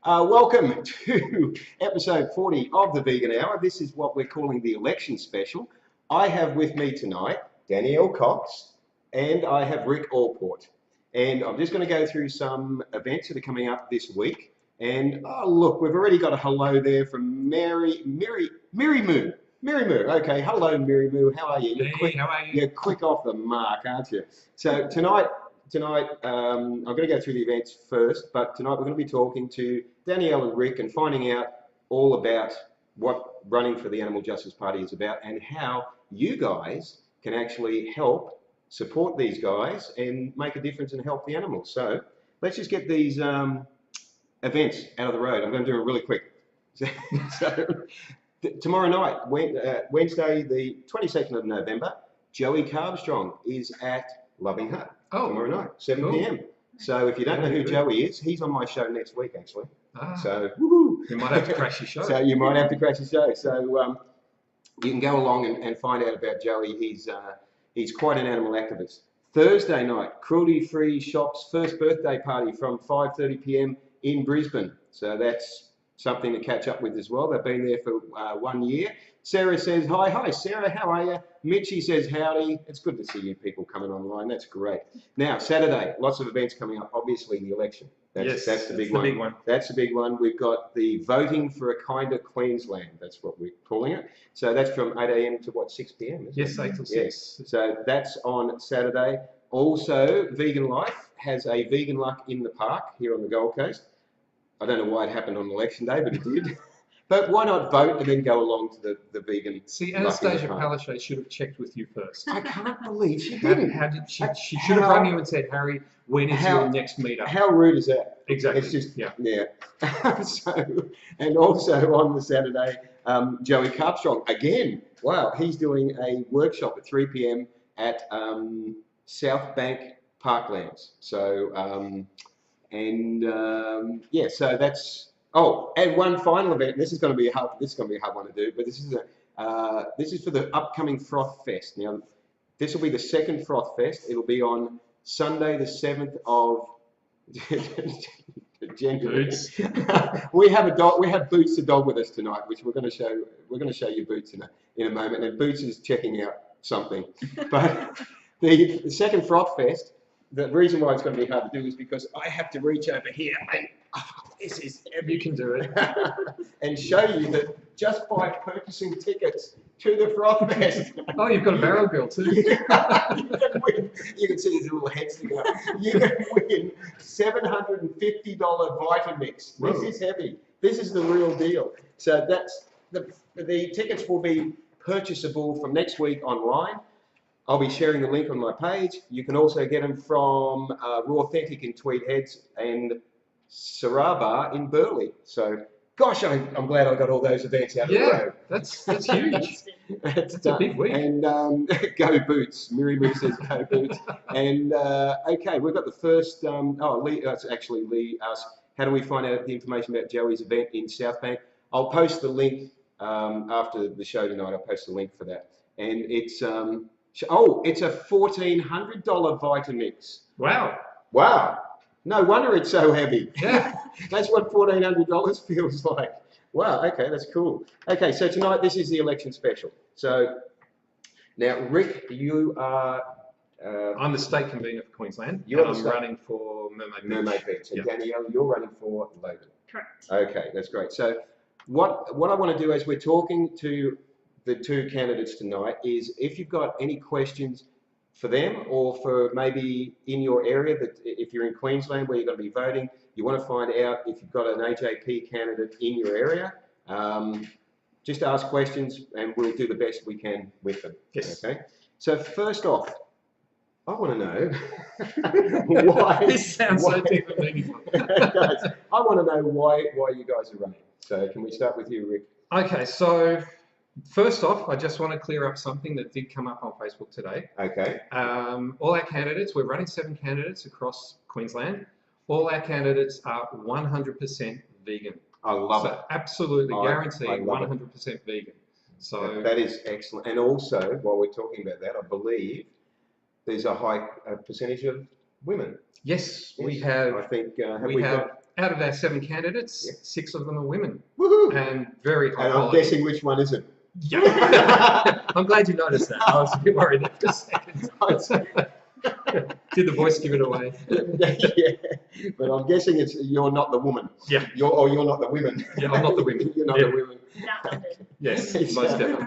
Welcome to episode 40 of the Vegan Hour. This is what we're calling the election special. I have with me tonight Danielle Cox and I have Rick Allport. And I'm just going to go through some events that are coming up this week. And look, we've already got a hello there from Mary Moo. Mary Moo. Okay, hello Mary Moo. How are you? How are you? You're quick off the mark, aren't you? So tonight, I'm going to go through the events first, but tonight we're going to be talking to Danielle and Rick and finding out all about what running for the Animal Justice Party is about and how you guys can actually help support these guys and make a difference and help the animals. So let's just get these events out of the road. I'm going to do it really quick. Tomorrow night, Wednesday, the 22nd of November, Joey Carbstrong is at Loving Hut. Tomorrow night, 7 p.m. So if you don't know who Joey is, he's on my show next week, actually. So woohoo! You might have to crash your show. So you might have to crash the show. So you can go along and find out about Joey. He's quite an animal activist. Thursday night, cruelty-free shop's first birthday party from 5:30 p.m. in Brisbane. So that's something to catch up with as well. They've been there for 1 year. Sarah says, hi Sarah, how are you? Mitchie says, howdy. It's good to see you people coming online. That's great. Now, Saturday, lots of events coming up. Obviously, the election. That's the big one. That's the big one. We've got the Voting for a Kinder Queensland. That's what we're calling it. So that's from 8 a.m. to what, 6 p.m? Yes, 8 till 6. Yes. So that's on Saturday. Also, Vegan Life has a Vegan Luck in the Park here on the Gold Coast. I don't know why it happened on election day, but it did. But why not vote and then go along to the vegan? See, Anastasia Palaszczuk should have checked with you first. I can't believe she didn't. How did she? She should have rung you and said, Harry, when is your next meetup? How rude is that? Exactly. It's just, yeah. So, and also on the Saturday, Joey Carbstrong, again, wow, he's doing a workshop at 3 p.m. at South Bank Parklands. So, so that's... Oh, and one final event. This is going to be a hard one to do, but this is for the upcoming Froth Fest. Now, this will be the second Froth Fest. It'll be on Sunday, the 7th of January. Boots. We have Boots the dog with us tonight, which we're going to show. We're going to show you Boots in a moment, and Boots is checking out something. But the second Froth Fest. The reason why it's going to be hard to do is because I have to reach over here and this is heavy. You can do it. And show you that just by purchasing tickets to the Froth Fest. Oh, you've got a barrel girl too. You can win. You can see his little head sticking up. You can win $750 Vitamix. Whoa. This is heavy. This is the real deal. So that's the tickets will be purchasable from next week online. I'll be sharing the link on my page. You can also get them from Raw Authentic in Tweed Heads and Saraba in Burleigh. So, gosh, I'm glad I got all those events out of the road. That's huge. That's a big week. And go Boots. Miri Moo says go Boots. And okay, we've got the first. Lee, it's actually Lee asked, how do we find out the information about Joey's event in South Bank? I'll post the link after the show tonight. I'll post the link for that. And it's it's a $1,400 Vitamix. Wow. No wonder it's so heavy. Yeah. That's what $1,400 feels like. Wow, okay, that's cool. Okay, so tonight this is the election special. So now, Rick, you are... I'm the state convener for Queensland. I'm running for Mermaid Beach. And Danielle, you're running for Logan. Correct. Okay, that's great. So what I want to do as we're talking to the two candidates tonight is if you've got any questions for them or for maybe in your area, that if you're in Queensland where you're going to be voting, you want to find out if you've got an AJP candidate in your area, just ask questions and we'll do the best we can with them. Yes. Okay. So first off, I want to know why. This sounds so deep and meaningful. Guys, I want to know why you guys are running. So can we start with you, Rick? Okay, so first off, I just want to clear up something that did come up on Facebook today. Okay. All our candidates, we're running 7 candidates across Queensland. All our candidates are 100% vegan. I love it. Absolutely guaranteed 100% vegan. So that is excellent. And also, while we're talking about that, I believe there's a high percentage of women. Yes, we have. I think we have out of our 7 candidates, Yeah. 6 of them are women, Woohoo! and very high And I'm quality. guessing which one isn't. Yeah. I'm glad you noticed that. I was a bit worried there for a second. Did the voice give it away? Yeah, but I'm guessing you're not the woman. Yeah. You're not the women. Yeah, I'm not the women. You're not Yeah. the women. Yes, most definitely.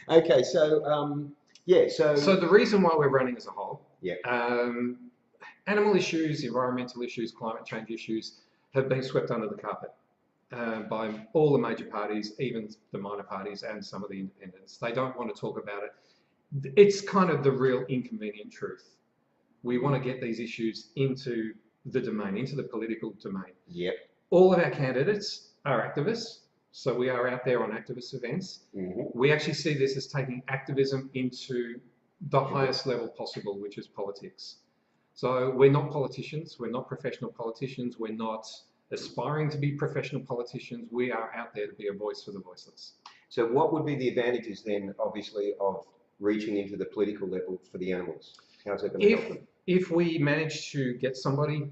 Okay, so yeah, so the reason why we're running as a whole, yeah, animal issues, environmental issues, climate change issues have been swept under the carpet by all the major parties, even the minor parties and some of the independents. They don't want to talk about it. It's kind of the real inconvenient truth. We want to get these issues into the domain, into the political domain. Yep. All of our candidates are activists, so we are out there on activist events. Mm-hmm. We actually see this as taking activism into the highest level possible, which is politics. So we're not politicians, we're not professional politicians, we're not aspiring to be professional politicians. We are out there to be a voice for the voiceless. So what would be the advantages then, obviously, of reaching into the political level for the animals? How's that going to help them? If we manage to get somebody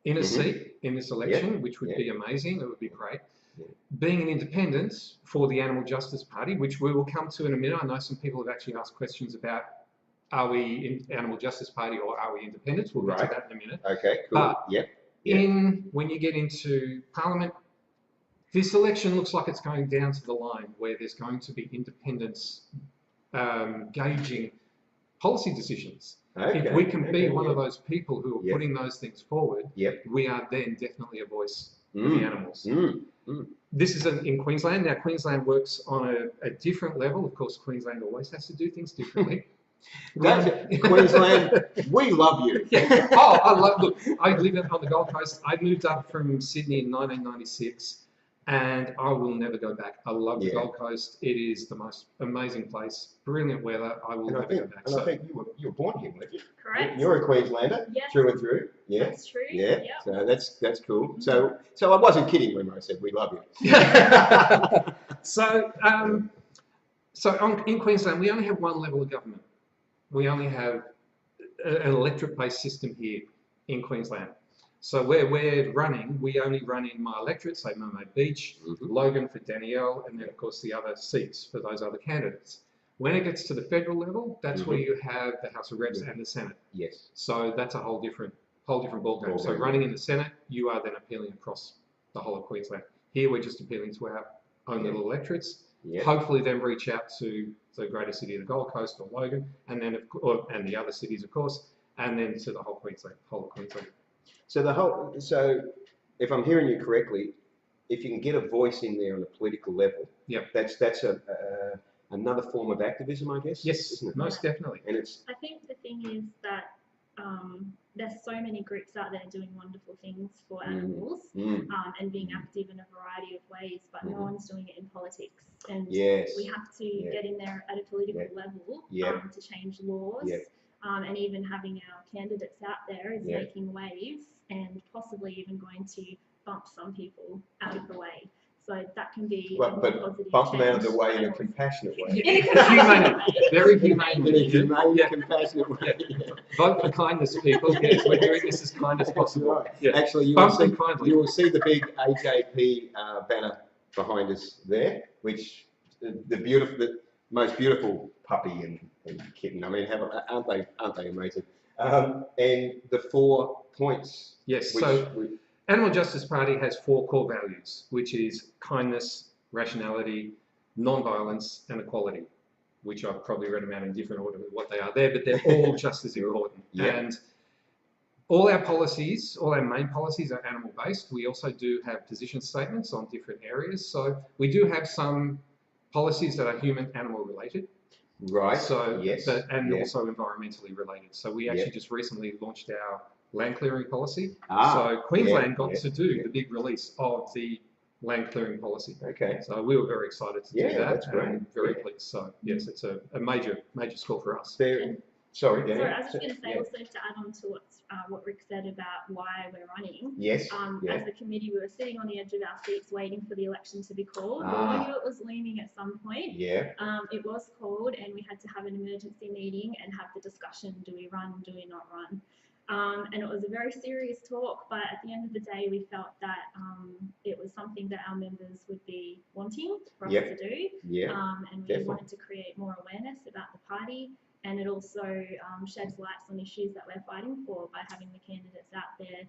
in a seat in this election, which would be amazing, it would be great. Yeah. Being an independent for the Animal Justice Party, which we will come to in a minute. I know some people have actually asked questions about, are we in Animal Justice Party or are we independents? We'll get to that in a minute. Okay, cool. But when you get into Parliament, this election looks like it's going down to the line where there's going to be independents gauging policy decisions. Okay. If we can be one of those people who are putting those things forward, we are then definitely a voice for the animals. This is in Queensland. Now, Queensland works on a different level. Of course, Queensland always has to do things differently. Queensland, we love you. Look, I live on the Gold Coast. I moved up from Sydney in 1996. And I will never go back. I love the Gold Coast. It is the most amazing place. Brilliant weather. I will never go back. And I think you were born here, weren't you? Correct. You're a Queenslander, through and through. Yeah, that's true. Yeah, so that's cool. So I wasn't kidding when I said we love you. In Queensland, we only have one level of government. We only have an electorate-based system here in Queensland. So where we're running, we only run in my electorate, say Mermaid Beach, Logan for Danielle, and then of course the other seats for those other candidates. When it gets to the federal level, that's where you have the House of Reps and the Senate. Yes. So that's a whole different ballgame. So running in the Senate, you are then appealing across the whole of Queensland. Here we're just appealing to our own little electorates. Hopefully then reach out to the greater city of the Gold Coast or Logan, and then and the other cities of course, and then to the whole of Queensland. So if I'm hearing you correctly, if you can get a voice in there on a political level, that's another form of activism, I guess. Yes, isn't it? Most definitely. And I think the thing is that there's so many groups out there doing wonderful things for animals and being active in a variety of ways, but no one's doing it in politics. And we have to get in there at a political level to change laws. And even having our candidates out there is making waves and possibly even going to bump some people out of the way. So that can be but bump them out of the way in a compassionate way. Very humane. In a humane, compassionate way. Vote for kindness, people. Yes, we're doing this as kind as possible. Right. Yeah. Actually, you will see the big AJP banner behind us there, which the most beautiful puppy and kitten. I mean, aren't they amazing? And the 4 points. Yes. Animal Justice Party has 4 core values, which is kindness, rationality, non-violence, and equality, which I've probably read them out in different order with what they are there, but they're all just as important. And all our policies, all our main policies are animal-based. We also do have position statements on different areas. So we do have some policies that are human-animal related. Right. So also environmentally related. So we actually just recently launched our land clearing policy. So Queensland got to do the big release of the land clearing policy. Okay. So we were very excited to do that. That's great. And very pleased. So yes, it's a major score for us. Sorry, Danielle. Sorry, I was just going to say also to add on to what Rick said about why we're running. Yes. As a committee, we were sitting on the edge of our seats waiting for the election to be called. We knew it was looming at some point. Yeah. It was called, and we had to have an emergency meeting and have the discussion: do we run? Do we not run? And it was a very serious talk, but at the end of the day, we felt that it was something that our members would be wanting for us to do. And we wanted to create more awareness about the party, and it also sheds lights on issues that we're fighting for by having the candidates out there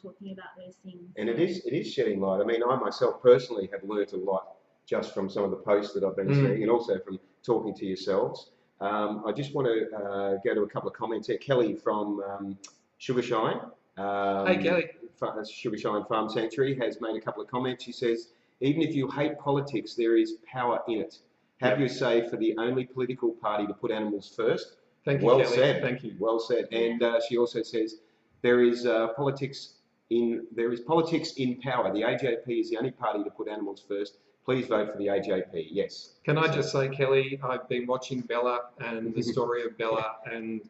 talking about those things. And it is shedding light. I mean, I myself personally have learnt a lot just from some of the posts that I've been seeing, and also from talking to yourselves. I just want to go to a couple of comments here. Kelly from Sugarshine. Hey, Kelly. Sugarshine Farm Sanctuary has made a couple of comments. She says, even if you hate politics, there is power in it. Have your say for the only political party to put animals first. Thank you, well Kelly. said. Thank you. Well said. And she also says, there is politics in power. The AJP is the only party to put animals first. Please vote for the AJP. Yes. Can I just say, Kelly, I've been watching Bella and the story of Bella, and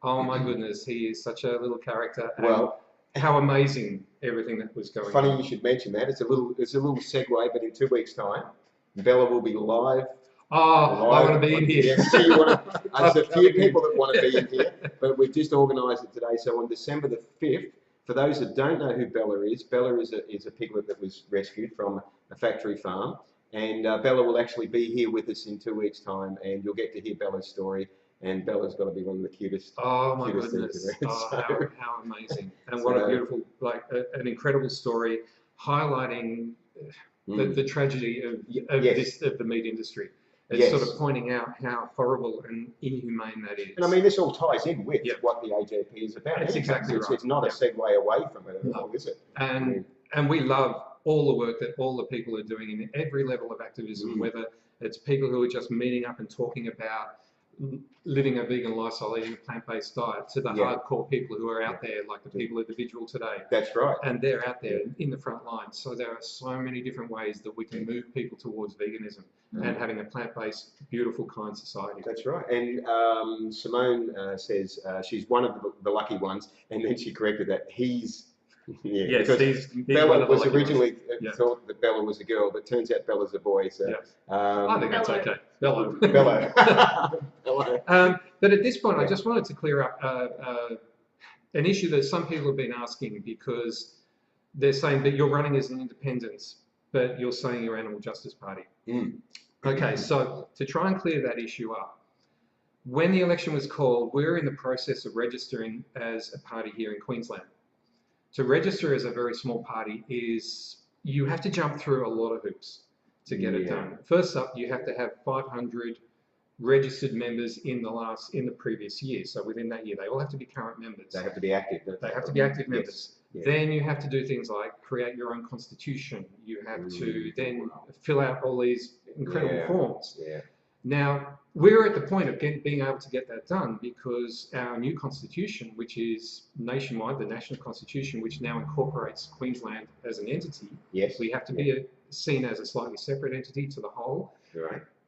oh my goodness, he is such a little character. And well, how amazing everything that was going on. Funny you should mention that. It's a little segue, but in 2 weeks' time, Bella will be live. Oh, I want to be in here. Yes, so there's a few people that want to be in here, but we've just organised it today. So on December the 5th, for those that don't know who Bella is a piglet that was rescued from a factory farm, and Bella will actually be here with us in 2 weeks' time, and you'll get to hear Bella's story. And Bella's got to be one of the cutest. Oh my goodness! How amazing! And what a beautiful, an incredible story, highlighting the tragedy of the meat industry. It's sort of pointing out how horrible and inhumane that is. And I mean, this all ties in with what the AJP is about. That's exactly right. It's not a segue away from it at all, is it? And we love all the work that all the people are doing in every level of activism, whether it's people who are just meeting up and talking about living a vegan lifestyle, eating a plant-based diet, to the hardcore people who are out there, like the people at the Vigil today. That's right. And they're out there in the front line. So there are so many different ways that we can move people towards veganism and having a plant-based, beautiful, kind society. That's right. And Simone says she's one of the lucky ones, and then she corrected that he's. Yes, because he's Bella was originally thought that Bella was a girl, but turns out Bella's a boy. So I think that's okay. Bello. But at this point, I just wanted to clear up an issue that some people have been asking, because they're saying that you're running as an independent, but you're saying you're Animal Justice Party. Okay, so to try and clear that issue up, when the election was called, we're in the process of registering as a party here in Queensland. To register as a very small party you have to jump through a lot of hoops to get it done. First up, you have to have 500 registered members in the previous year. So within that year, they all have to be current members. They have to be active. They have to be active members. Then you have to do things like create your own constitution. You have to then fill out all these incredible forms. Now, we're at the point of being able to get that done, because our new constitution, which is nationwide, the national constitution, which now incorporates Queensland as an entity, we have to be seen as a slightly separate entity to the whole.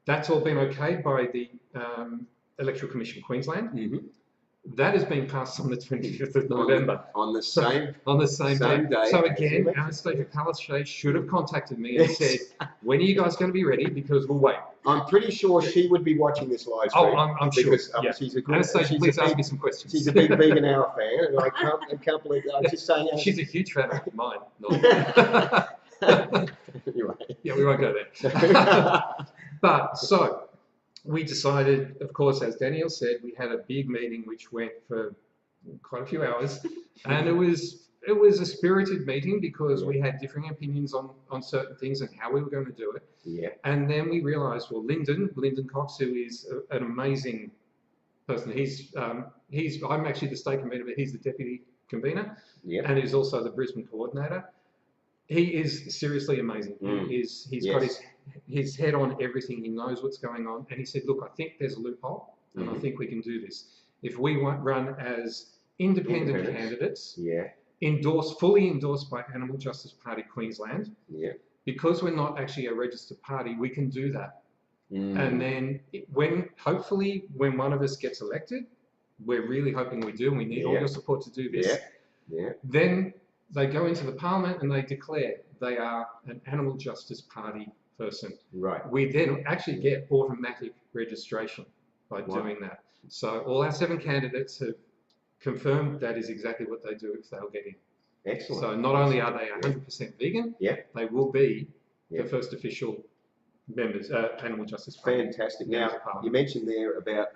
That's all been okayed by the Electoral Commission Queensland. That has been passed on the 25th of November. On the same day. So again, Anastasia Palaszczuk should have contacted me and said, when are you guys going to be ready? Because we'll wait. I'm pretty sure she would be watching this live stream. Oh, I'm sure. Because she's a good, Anastasia, please ask me some questions. She's a big Vegan Hour fan, and I can't believe that. I'm just saying. She's a huge fan of mine. Anyway. Yeah, we won't go there. But so we decided, of course, as Danielle said, we had a big meeting which went for quite a few hours, and it was a spirited meeting because we had differing opinions on certain things and how we were going to do it. And then we realised, well, Lyndon Cox, who is an amazing person, I'm actually the state convener, but he's the deputy convener, and he's also the Brisbane coordinator. He is seriously amazing. He's got his head on everything. He knows what's going on. And he said, look, I think there's a loophole, and I think we can do this. If we run as independent candidates, fully endorsed by Animal Justice Party Queensland, because we're not actually a registered party, we can do that. And then hopefully when one of us gets elected, we're really hoping we do, and we need all your support to do this, then they go into the parliament and they declare they are an Animal Justice Party person. We then actually get automatic registration by doing that. So all our 7 candidates have confirmed that is exactly what they do if they'll get in. Excellent. So not only are they 100% vegan, they will be the first official members, Animal Justice Party. Fantastic. Now, you mentioned there about,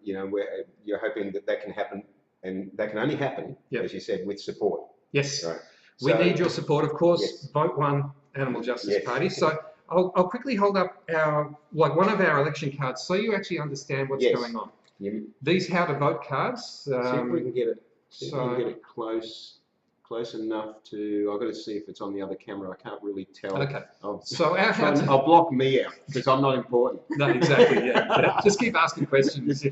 you know, where you're hoping that can happen, and that can only happen, as you said, with support. Yes. Right. We need your support, of course. Vote one Animal Justice Party. So I'll quickly hold up one of our election cards so you actually understand what's going on. These how to vote cards. See if we can get it. See if we can get it close enough to. I've got to see if it's on the other camera. I can't really tell. Okay. So I'll block me out because I'm not important. No, exactly. Yeah. Just keep asking questions.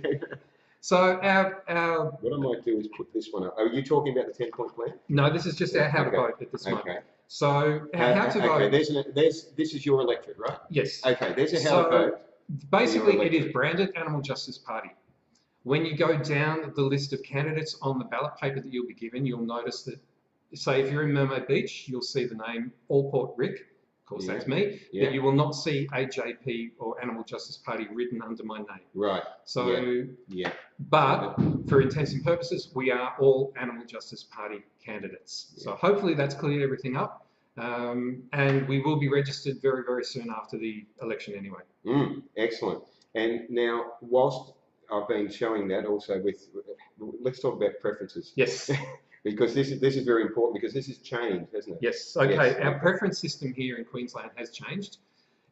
So our what I might do is put this one up. Are you talking about the 10-point plan? No, this is just our how to vote at this moment. So how to vote. This is your electorate, right? Yes. Okay. There's a how to vote. Basically, it is branded Animal Justice Party. When you go down the list of candidates on the ballot paper that you'll be given, you'll notice that, say, if you're in Mermaid Beach, you'll see the name Allport Rick. Of course, that's me. But you will not see AJP or Animal Justice Party written under my name. Right. So, but for intents and purposes, we are all Animal Justice Party candidates. So hopefully that's cleared everything up. And we will be registered very, very soon after the election anyway. Excellent. And now, whilst I've been showing that also with, let's talk about preferences. Yes. Because this is very important because this has changed, hasn't it? Yes. Okay. Our preference system here in Queensland has changed.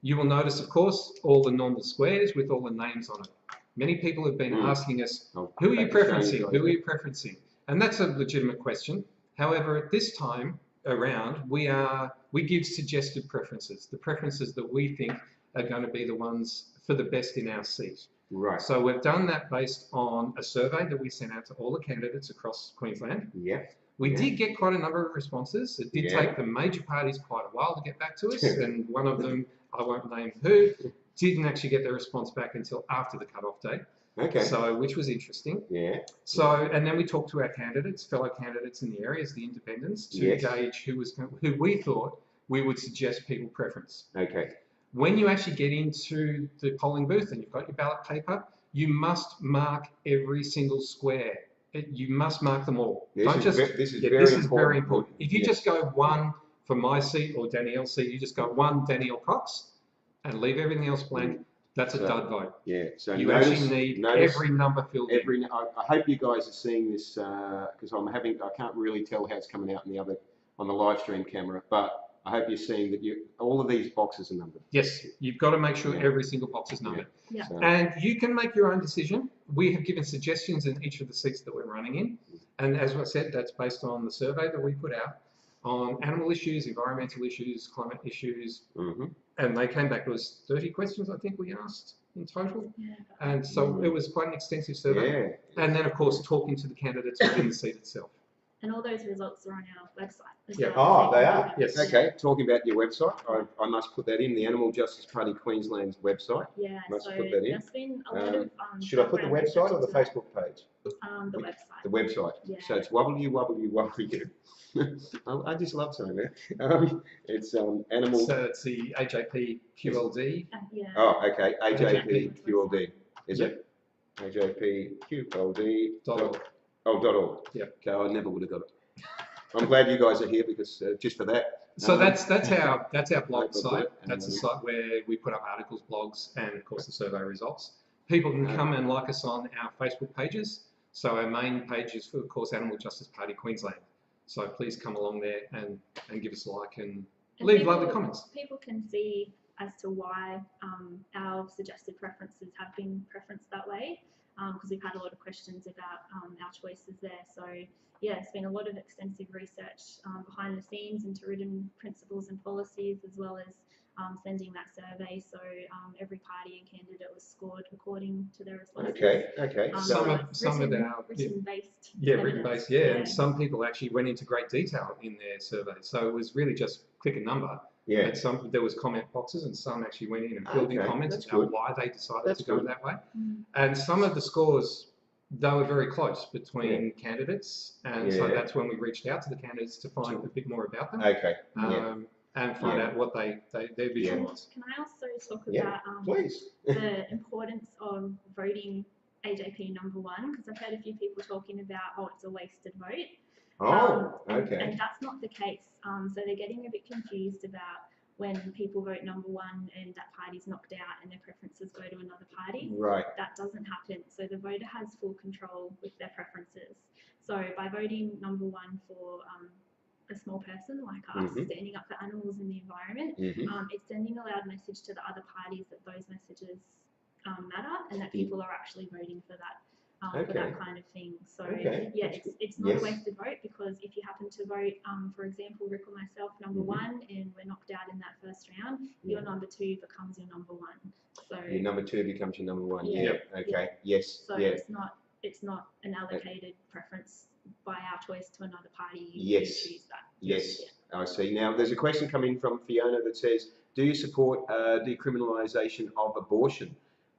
You will notice, of course, all the normal squares with all the names on it. Many people have been asking us, who are you preferencing? Who are you preferencing? And that's a legitimate question. However, at this time around, we give suggested preferences, the preferences that we think are going to be the ones for the best in our seat. Right. So we've done that based on a survey that we sent out to all the candidates across Queensland. We did get quite a number of responses. It did take the major parties quite a while to get back to us, and one of them, I won't name who, didn't actually get their response back until after the cut-off date. Okay. So, which was interesting. So, and then we talked to our candidates, fellow candidates in the areas, the independents, to gauge who we thought we would suggest people preference. Okay. When you actually get into the polling booth and you've got your ballot paper, you must mark every single square. You must mark them all. This is very important. If you just go one for my seat or Danielle's seat, you just go one Danielle Cox and leave everything else blank. That's a dud vote. So you actually need every number filled in. I hope you guys are seeing this because I can't really tell how it's coming out on the live stream camera, but I hope you're seeing that all of these boxes are numbered. Yes, you've got to make sure every single box is numbered. And you can make your own decision. We have given suggestions in each of the seats that we're running in. And as I said, that's based on the survey that we put out on animal issues, environmental issues, climate issues. And they came back, it was 30 questions, I think we asked in total. And so it was quite an extensive survey. And then, of course, talking to the candidates within the seat itself. And all those results are on our website as well. Oh, they are? Yes. Okay, talking about your website, I must put that in, the Animal Justice Party Queensland's website. Must put that in. There's been a lot of, should I put the website or the Facebook page? The website. The website. So it's www. I just love saying that. It's animal. So it's the AJP QLD. Oh, okay. AJP QLD. Is it? AJP QLD. .org. Yeah. Okay, I never would have got it. I'm glad you guys are here because just for that. So that's our blog site. That's the site where we put up articles, blogs, and of course the survey results. People can come and like us on our Facebook pages. So our main page is, of course, Animal Justice Party Queensland. So please come along there and give us a like and leave lovely comments. People can see as to why our suggested preferences have been preferenced that way. Because we've had a lot of questions about our choices there. So yeah, it's been a lot of extensive research behind the scenes into written principles and policies, as well as sending that survey. So every party and candidate was scored according to their responses. Okay. Some of our written-based. Written-based. And some people actually went into great detail in their survey. So it was really just click a number. And there was comment boxes, and some actually went in and filled in comments about why they decided to go that way. And some of the scores, they were very close between candidates, and so that's when we reached out to the candidates to find a bit more about them. And find out what their vision was. Can I also talk about the importance of voting AJP number one, because I've heard a few people talking about, oh, it's a wasted vote. Okay. And that's not the case. So they're getting a bit confused about when people vote number one and that party's knocked out and their preferences go to another party. Right. That doesn't happen. So the voter has full control with their preferences. So by voting number one for a small person like us, standing up for animals and the environment, it's sending a loud message to the other parties that those messages matter and that people are actually voting for that. For that kind of thing. So yeah, it's not a wasted vote, because if you happen to vote, for example, Rick or myself, number one, and we're knocked out in that first round, your number two becomes your number one. So your number two becomes your number one. Yeah. Okay. Yes. So it's not an allocated preference by our choice to another party. You choose that. Yes. I see. Now there's a question coming from Fiona that says, do you support decriminalisation of abortion?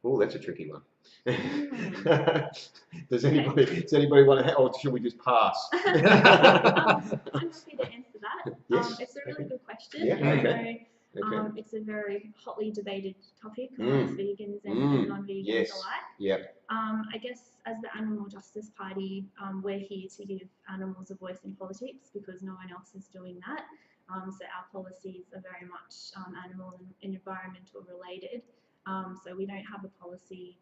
Oh, that's a tricky one. Does anybody want to, or should we just pass? I'm happy to answer that. Yes. It's a really good question. Yeah, okay. It's a very hotly debated topic amongst vegans and non-vegans alike. Yep. I guess as the Animal Justice Party, we're here to give animals a voice in politics, because no one else is doing that. So our policies are very much animal and environmental related. So we don't have a policy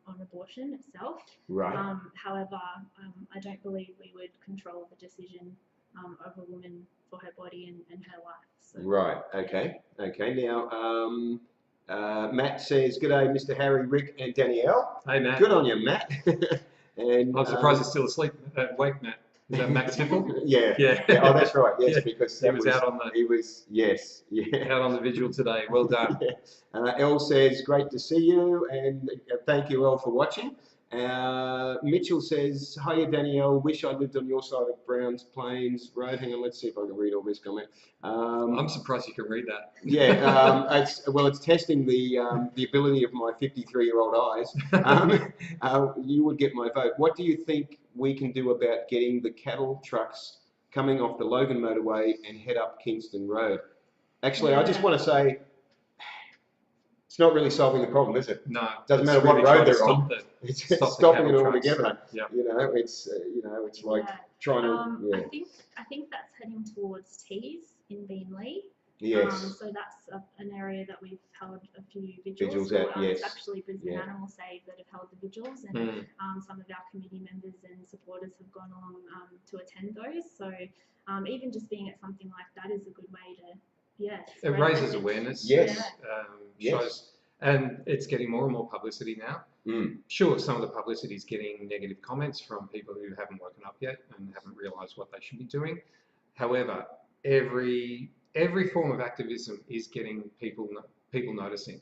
on abortion itself. Right. However, I don't believe we would control the decision of a woman for her body and her life. So. Right. Okay. Now, Matt says, "G'day, Mr. Harry, Rick, and Danielle." Hey, Matt. Good on you, Matt. And I'm surprised he's still asleep. Awake, Matt. Is that Matt Temple? Yeah. Oh, that's right. Yes, because he was out on the. He was out on the vigil today. Well done. Elle says, "Great to see you," and thank you, Elle, for watching. Mitchell says, "Hiya, Danielle. Wish I lived on your side of Browns Plains Road." Hang on, let's see if I can read all this comment. I'm surprised you can read that. Yeah, it's testing the ability of my 53-year-old eyes. You would get my vote. What do you think we can do about getting the cattle trucks coming off the Logan motorway and head up Kingston Road? Actually, I just want to say, it's not really solving the problem, is it? No. Doesn't matter what road they're on. It's stopping it all trucks. together. Yep. It's like trying to. I think that's heading towards Tees in Beenleigh. Yes. So that's an area that we've held a few vigils. Yes. It's actually Brisbane Animal Save that have held the vigils, and some of our committee members and supporters have gone along to attend those. So even just being at something like that is a good way to. Yes. It raises awareness. Yes. Shows, and it's getting more and more publicity now. Sure, some of the publicity is getting negative comments from people who haven't woken up yet and haven't realised what they should be doing. However, every form of activism is getting people noticing.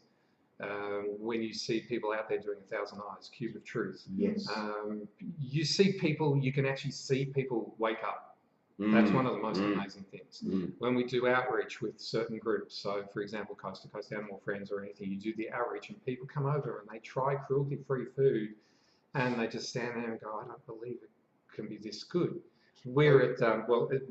When you see people out there doing 1,000 Eyes, Cube of Truth, yes. You can actually see people wake up. That's one of the most amazing things. When we do outreach with certain groups, so for example, Coast to Coast Animal Friends or anything, you do the outreach and people come over and they try cruelty-free food and they just stand there and go, I don't believe it can be this good. We're at,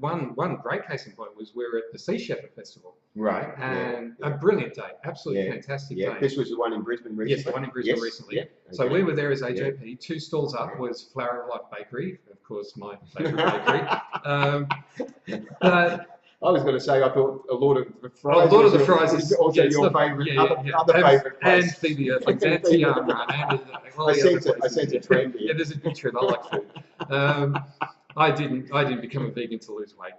one great case in point was we're at the Sea Shepherd Festival. Right. And a brilliant day, absolutely fantastic day. This was the one in Brisbane recently? Yes, the one in Brisbane recently. Okay. So we were there as AJP. 2 stalls up was Flower of Life Bakery, of course, my favourite bakery. But I was going to say, I thought a Lord of the Fries. Lord of the Fries is also your favourite, other favourite place. And Phoebe Earthlings and Tiana. I sense a trend here. Yeah, there's a big trend. I like food. I didn't become a vegan to lose weight.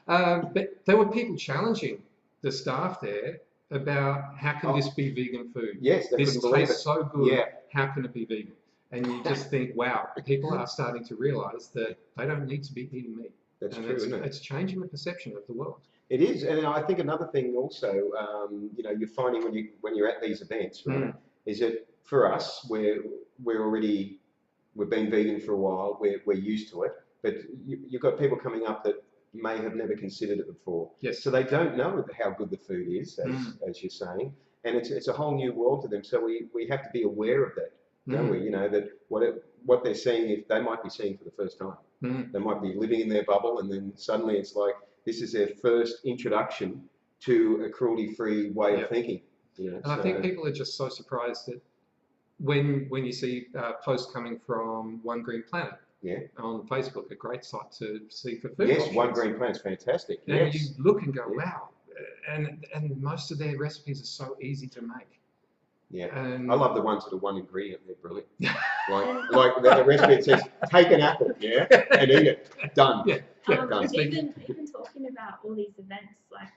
But there were people challenging the staff there about how can this be vegan food? Yes, this tastes so good. Yeah. How can it be vegan? And you just think, wow, people are starting to realise that they don't need to be eating meat. That's true, isn't it? It's changing the perception of the world. It is, and I think another thing also, you're finding when you're at these events, right, is that for us, we've been vegan for a while, we're used to it, but you've got people coming up that may have never considered it before. Yes. So they don't know how good the food is, as you're saying, and it's a whole new world to them. So we have to be aware of that, don't we? That what they're seeing, they might be seeing for the first time. They might be living in their bubble, and then suddenly it's like this is their first introduction to a cruelty-free way of thinking. And I think people are just so surprised that when you see posts coming from One Green Planet on Facebook, a great site to see for food options. One Green Planet's fantastic. And you look and go, wow, and most of their recipes are so easy to make. Yeah, and I love the ones that are one ingredient. They're brilliant. like the recipe that says, take an apple, and eat it. Done. Done. Even talking about all these events, like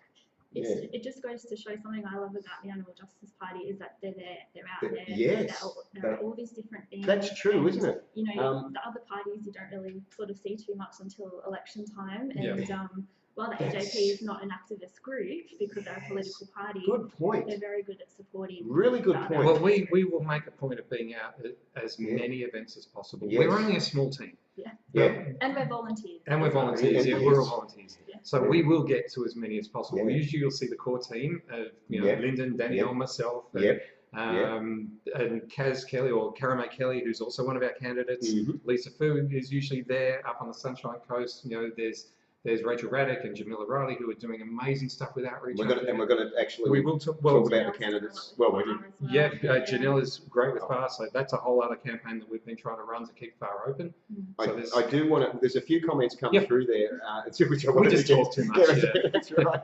it just goes to show something I love about the Animal Justice Party is that they're there, they're out there. Yes. There are all these different things. That's true, isn't it? You know, the other parties you don't really sort of see too much until election time, and while the AJP is not an activist group because they're a political party, good point. They're very good at supporting. Really good point. Well, we will make a point of being out at as many events as possible. We're only a small team. And we're volunteers. We're volunteers. We're all volunteers. So we will get to as many as possible. Usually you'll see the core team of Lyndon, Danielle, myself, and Kaz Kelly or Karame Kelly, who's also one of our candidates. Lisa Fu is usually there up on the Sunshine Coast. You know, there's Rachel Raddick and Jamila Riley who are doing amazing stuff with outreach. We're going to actually talk about the candidates. Janelle is great with FAR, so that's a whole other campaign that we've been trying to run to keep FAR open. So I do want to. There's a few comments coming through there. Which I we just talk too much. That's right.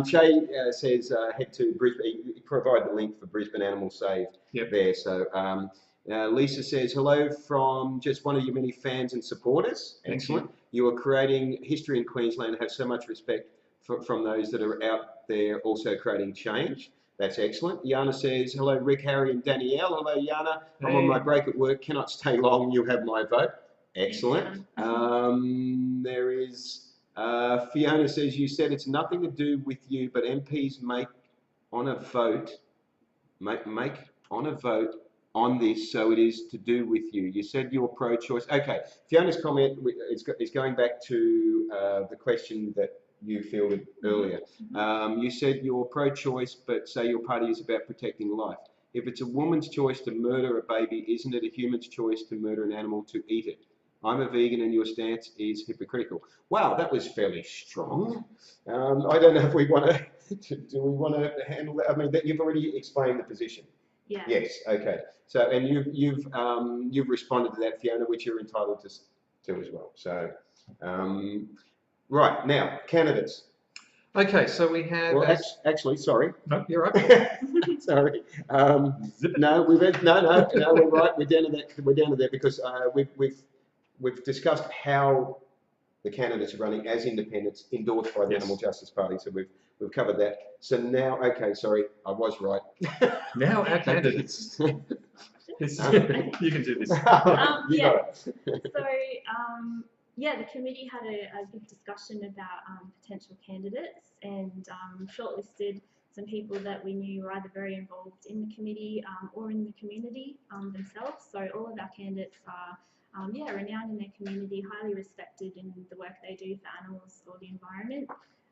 Shay says head to Brisbane. Provide the link for Brisbane Animal Save there. So Lisa says hello from just one of your many fans and supporters. Excellent. You are creating history in Queensland. Have so much respect from those that are out there also creating change. That's excellent. Yana says, hello, Rick, Harry, and Danielle. Hello, Yana. Hey. I'm on my break at work. Cannot stay long. You have my vote. Excellent. There is Fiona says, you said it's nothing to do with you, but MPs make on a vote on this, so it is to do with you. You said you're pro-choice. Okay, Fiona's comment is going back to the question that you fielded earlier. You said you're pro-choice, but say your party is about protecting life. If it's a woman's choice to murder a baby, isn't it a human's choice to murder an animal to eat it? I'm a vegan and your stance is hypocritical. Wow, that was fairly strong. I don't know if we want to, do we want to handle that? I mean, you've already explained the position. Yeah. Yes. Okay. So, and you've responded to that, Fiona, which you're entitled to as well. So, right now, candidates. Okay, so we have. Well, actually, sorry. No, you're right. Sorry. No, we're right. We're down to that. We're down to that because we've discussed how the candidates are running as independents endorsed by the Animal Justice Party. So we've covered that. So now, okay, sorry, I was right. Now our candidates. You can do this. The committee had a big discussion about potential candidates and shortlisted some people that we knew were either very involved in the committee or in the community themselves. So all of our candidates are renowned in their community, highly respected in the work they do for animals or the environment.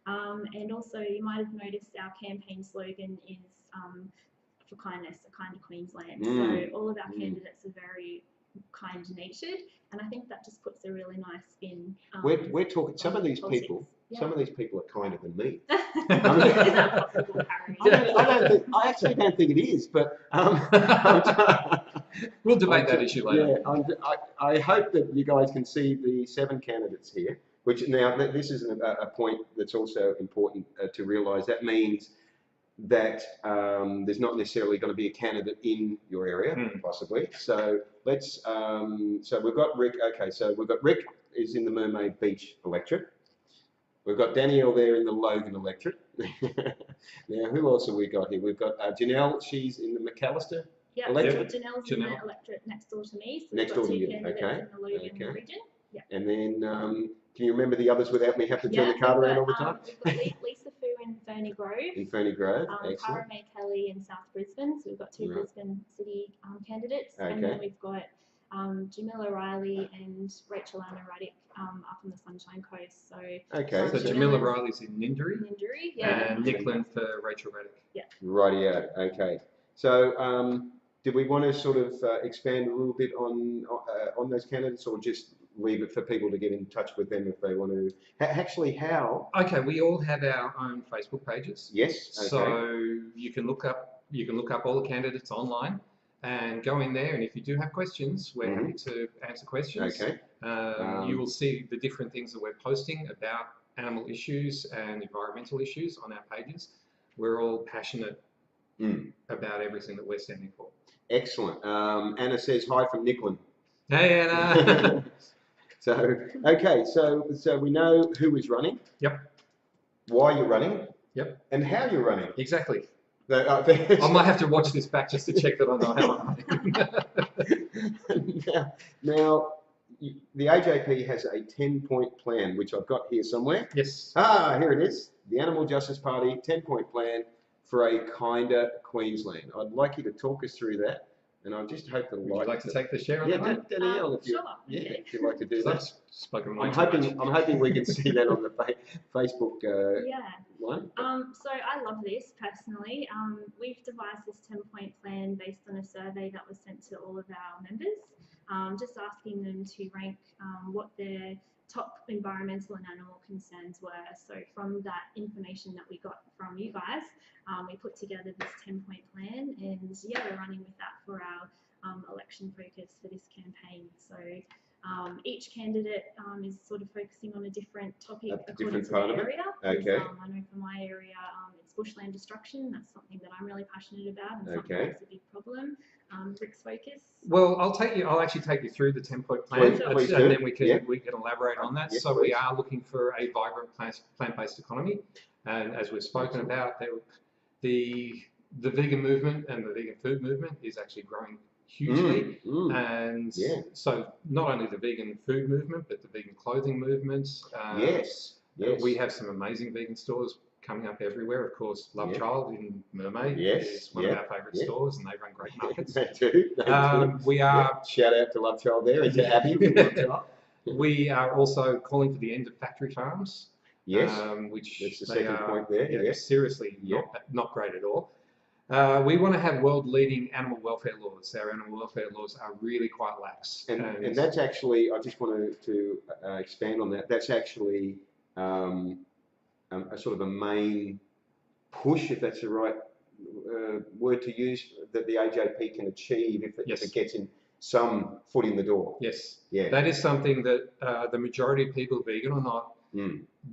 And also, you might have noticed our campaign slogan is for kindness, a kinder Queensland. So all of our candidates are very kind-natured, and I think that just puts a really nice spin. We're talking. Some of these people. Some of these people are kinder than me. Is that possible, Harry? I actually don't think it is, but we'll debate that issue later. Yeah, I hope that you guys can see the 7 candidates here. Which now this is a point that's also important to realise. That means that there's not necessarily going to be a candidate in your area, possibly. So let's. So we've got Rick. Okay, so we've got Rick is in the Mermaid Beach electorate. We've got Danielle there in the Logan electorate. Now, who else have we got here? We've got Janelle. She's in the McAllister electorate. Janelle's in the electorate next door to me. So next door to you. Okay. In the Logan region. Yeah. And then, can you remember the others without me having to turn the card around all the time? We've got Lisa Fu in Ferny Grove. In Ferny Grove, excellent. Karame Kelly in South Brisbane. So we've got 2 Brisbane City candidates. Okay. And then we've got Jamila Riley and Rachel Raddick up on the Sunshine Coast. So so Jamila Riley's in Ninduri. And Nick Lynn for Rachel Raddick. Yeah. Rightio. Okay. So did we want to sort of expand a little bit on those candidates, or just leave it for people to get in touch with them if they want to? Actually, how? Okay, we all have our own Facebook pages. Yes. Okay. So you can look up all the candidates online. and go in there. And if you do have questions, we're happy to answer questions. Okay. You will see the different things that we're posting about animal issues and environmental issues on our pages. We're all passionate about everything that we're standing for. Excellent. Anna says hi from Nicklin. Hey, Anna. So, okay, so we know who is running. Yep. Why you're running. Yep. And how you're running. Exactly. I might have to watch this back just to check that I know how I'm running. now, the AJP has a 10-point plan, which I've got here somewhere. Yes. Ah, here it is. The Animal Justice Party 10-point plan for a kinder Queensland. I'd like you to talk us through that. And I just hope that Would you like to take the share on that one? Danielle, if sure. if you'd like to do that. I'm hoping we can see that on the Facebook one. So I love this personally. We've devised this 10-point plan based on a survey that was sent to all of our members, just asking them to rank what their top environmental and animal concerns were. So from that information that we got from you guys, we put together this 10-point plan, and we're running with that for our election focus for this campaign. So each candidate is sort of focusing on a different topic according to their area. Okay. I know for my area, it's bushland destruction. That's something that I'm really passionate about, and something that's a big problem. Rick's focus. Well, I'll actually take you through the 10-point plan, please and then we can elaborate on that. Yes, so please. We are looking for a vibrant plant-based economy, and as we've spoken about, the vegan movement and the vegan food movement is actually growing hugely, and so not only the vegan food movement, but the vegan clothing movement. We have some amazing vegan stores coming up everywhere. Of course, Love Child in Mermaid is one of our favourite stores, and they run great markets. They do. We are shout out to Love Child there. Is you happy with Love Child? We are also calling for the end of factory farms. Yes, which that's the second point there. Seriously, not great at all. We want to have world-leading animal welfare laws. Our animal welfare laws are really quite lax. And that's actually, I just wanted to expand on that. That's actually a sort of a main push, if that's the right word to use, that the AJP can achieve if it gets in some foot in the door. Yes. Yeah. That is something that the majority of people, vegan or not,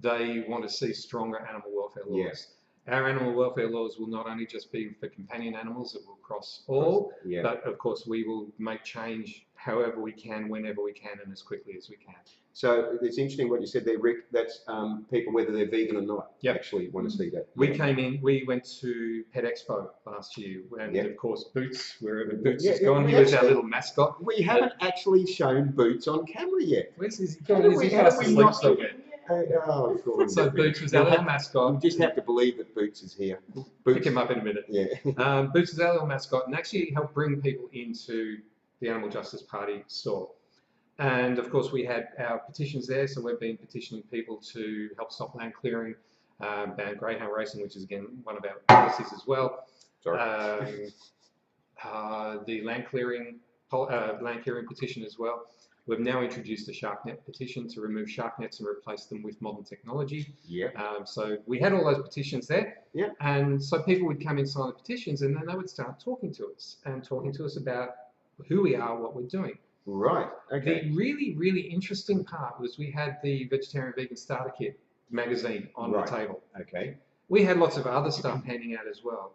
they want to see stronger animal welfare laws. Our animal welfare laws will not only just be for companion animals, it will cross all, but of course we will make change however we can, whenever we can, and as quickly as we can. So it's interesting what you said there, Rick. That's people, whether they're vegan or not, actually want to see that. We went to Pet Expo last year, and of course Boots, wherever Boots has gone, he was our little mascot. We haven't actually shown Boots on camera yet. Where's his? He's fast asleep somewhere. So Boots was our little mascot. You just have to believe that Boots is here. Pick him up in a minute. Yeah. Boots is our little mascot, and actually helped bring people into the Animal Justice Party store. And of course, we had our petitions there, so we've been petitioning people to help stop land clearing, ban greyhound racing, which is again one of our policies as well. Sorry. The land clearing petition as well. We've now introduced a shark net petition to remove shark nets and replace them with modern technology. So we had all those petitions there. And so people would come and sign the petitions, and then they would start talking to us about who we are, what we're doing. Right. Okay. The really, really interesting part was we had the Vegetarian Vegan Starter Kit magazine on the table. Okay. We had lots of other stuff handing out as well.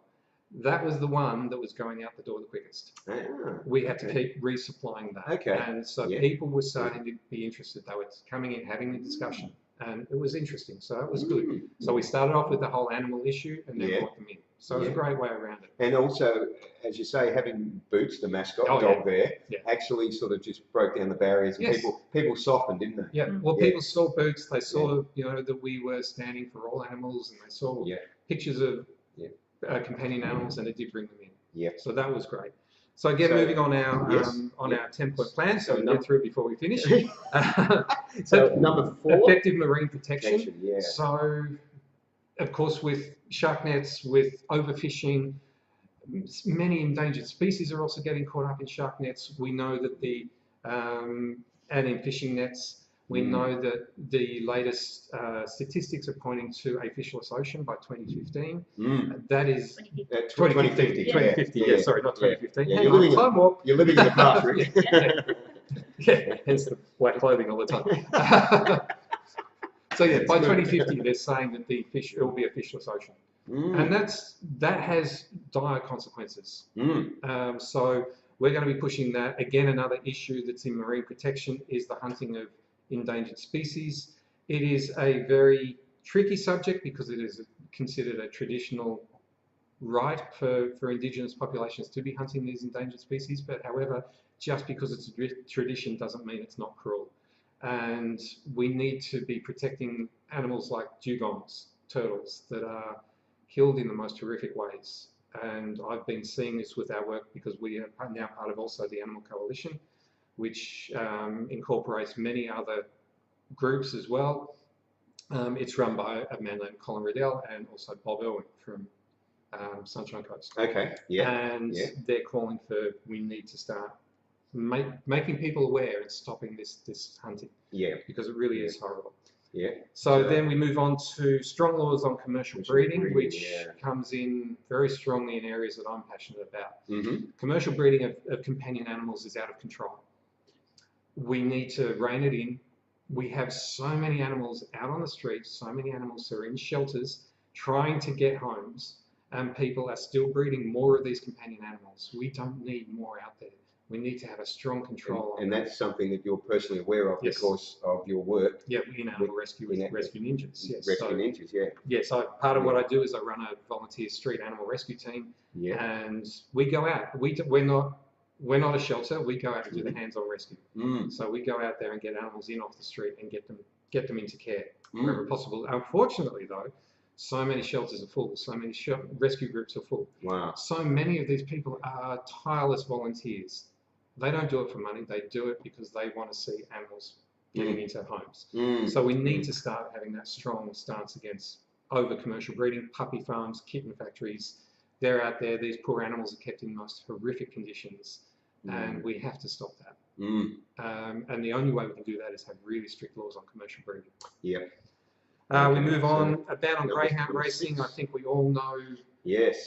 That was the one that was going out the door the quickest. We had to keep resupplying that. And so people were starting to be interested. They were coming in, having the discussion, and it was interesting. So it was good. So we started off with the whole animal issue and then brought them in. So it was a great way around it. And also, as you say, having Boots, the mascot dog there, actually sort of just broke down the barriers, and people softened, didn't they? Yeah. Well, people saw Boots. They saw, that we were standing for all animals, and they saw pictures of companion animals, and it did bring them in. So that was great. So again, moving on our 10-point plan, so we'll get through it before we finish. So number 4, effective marine protection. So, of course, with shark nets, with overfishing, many endangered species are also getting caught up in shark nets. We know that and in fishing nets, We know that the latest statistics are pointing to a fishless ocean by 2015. That is 2050. 2050. Yeah, sorry, not 2015. Yeah, Hang on, time warp. You're living in the past, Rick. Yeah, hence the white clothing all the time. So yeah, by 2050, they're saying that it will be a fishless ocean, and that has dire consequences. So we're going to be pushing that. Again, another issue that's in marine protection is the hunting of endangered species. It is a very tricky subject because it is considered a traditional right for Indigenous populations to be hunting these endangered species. But however, just because it's a tradition doesn't mean it's not cruel. And we need to be protecting animals like dugongs, turtles, that are killed in the most horrific ways. And I've been seeing this with our work because we are now part of also the Animal Coalition, which incorporates many other groups as well. It's run by a man named Colin Riddell and also Bob Irwin from Sunshine Coast. Okay, yeah. And they're calling for, we need to start making people aware and stopping this hunting. Yeah. Because it really is horrible. Yeah. So then we move on to strong laws on commercial breeding, which comes in very strongly in areas that I'm passionate about. Commercial breeding of companion animals is out of control. We need to rein it in. We have so many animals out on the streets, so many animals who are in shelters trying to get homes, and people are still breeding more of these companion animals. We don't need more out there. We need to have a strong control on that. And that's something that you're personally aware of because of your work. Yeah, in animal rescue with Rescue Ninjas. Yes. Rescue Ninjas, yeah. Yeah, so part of what I do is I run a volunteer street animal rescue team, and we go out. We're not a shelter. We go out and do the hands-on rescue. So we go out there and get animals in off the street and get them into care wherever possible. Unfortunately, though, so many shelters are full. So many rescue groups are full. Wow. So many of these people are tireless volunteers. They don't do it for money. They do it because they want to see animals getting into homes. So we need to start having that strong stance against over-commercial breeding, puppy farms, kitten factories. They're out there. These poor animals are kept in most horrific conditions, and we have to stop that. And the only way we can do that is have really strict laws on commercial breeding. Yeah. We move on. A ban on greyhound racing. I think we all know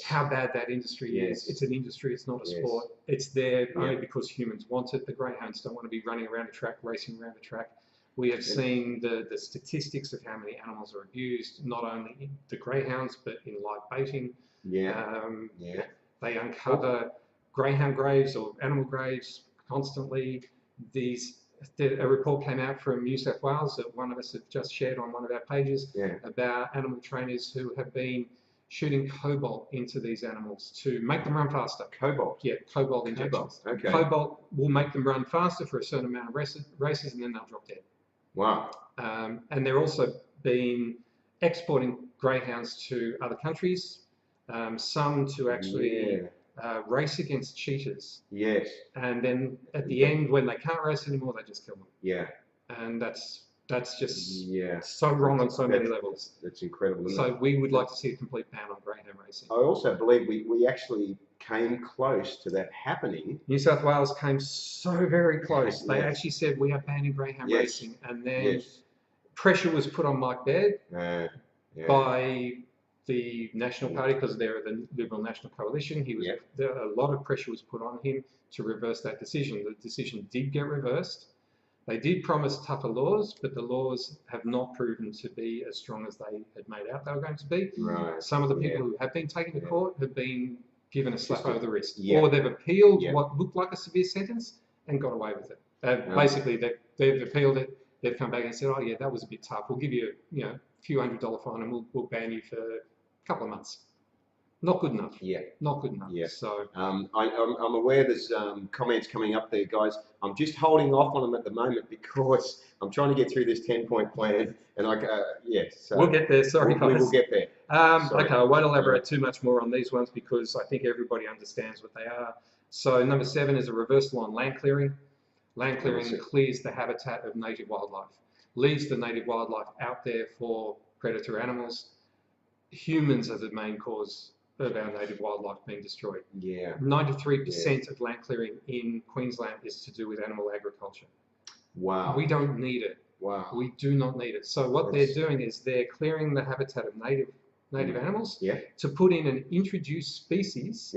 how bad that industry is. It's an industry. It's not a sport. It's there only because humans want it. The greyhounds don't want to be running around a track, racing around a track. We have seen the statistics of how many animals are abused, not only in the greyhounds, but in live baiting. They uncover greyhound graves or animal graves constantly. A report came out from New South Wales that one of us had just shared on one of our pages about animal trainers who have been shooting cobalt into these animals to make them run faster. Cobalt? Yeah, cobalt injections. Okay. Cobalt will make them run faster for a certain amount of races and then they'll drop dead. Wow. And they're also been exporting greyhounds to other countries, some to actually race against cheaters. Yes. And then at the end, when they can't race anymore, they just kill them. Yeah. And that's just so wrong on so many levels. That's incredible. So we would like to see a complete ban on greyhound racing. I also believe we actually came close to that happening. New South Wales came so very close. They actually said we are banning greyhound racing, and then pressure was put on Mike Baird by the National Party because they're the Liberal National Coalition. A lot of pressure was put on him to reverse that decision. The decision did get reversed. They did promise tougher laws, but the laws have not proven to be as strong as they had made out they were going to be. Right. Some of the people who have been taken to court have been given a slap over the wrist, or they've appealed what looked like a severe sentence and got away with it. Basically, they've appealed it. They've come back and said, "Oh yeah, that was a bit tough. We'll give you a few $100 fine and we'll ban you for a couple of months." Not good enough. Yeah. Not good enough. Yeah. So I'm aware there's comments coming up there, guys. I'm just holding off on them at the moment because I'm trying to get through this 10-point plan, and so we'll get there. Sorry, guys. We will get there. Okay, I won't elaborate too much more on these ones because I think everybody understands what they are. So number 7 is a reversal on land clearing. Land clearing clears the habitat of native wildlife, leaves the native wildlife out there for predator animals. Humans are the main cause of our native wildlife being destroyed. 93% of land clearing in Queensland is to do with animal agriculture. Wow. We don't need it. Wow. We do not need it. So what they're doing is they're clearing the habitat of native animals to put in an introduced species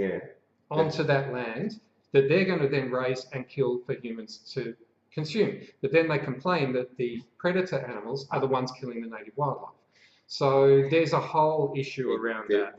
onto that land that they're going to then raise and kill for humans to consume. But then they complain that the predator animals are the ones killing the native wildlife. So there's a whole issue around that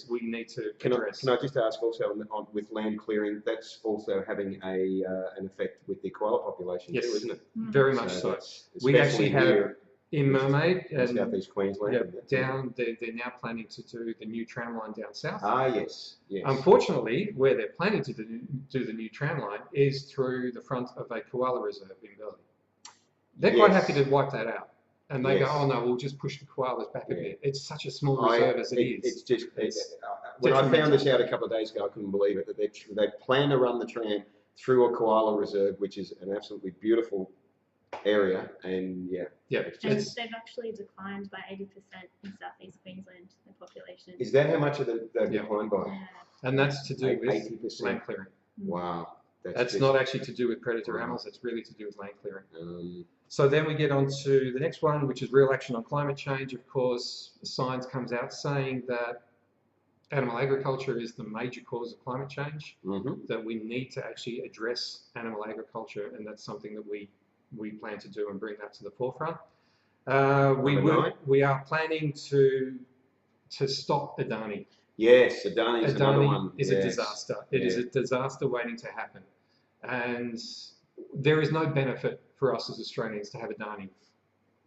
we need to address. Can I just ask also with land clearing, that's also having an effect with the koala population too, isn't it? Very much so. We actually have in Mermaid and southeast Queensland. They're now planning to do the new tram line down south. Yes. Unfortunately, where they're planning to do the new tram line is through the front of a koala reserve in Burleigh. They're quite happy to wipe that out. And they go, oh no, we'll just push the koalas back a bit. It's such a small reserve as it is. It's just, when I found this out a couple of days ago, I couldn't believe it, that they plan to run the tram through a koala reserve, which is an absolutely beautiful area. And and they've actually declined by 80% in southeast Queensland, the population. Is that how much of they've declined by? Yeah. And that's to do with 80%. land clearing. Wow. That's not actually to do with predator animals, it's really to do with land clearing. So then we get on to the next one, which is real action on climate change. Of course, science comes out saying that animal agriculture is the major cause of climate change, that we need to actually address animal agriculture, and that's something that we plan to do and bring that to the forefront. We are planning to stop Adani. Yes, Adani is another one. Is a disaster. It is a disaster waiting to happen. And there is no benefit for us as Australians to have Adani.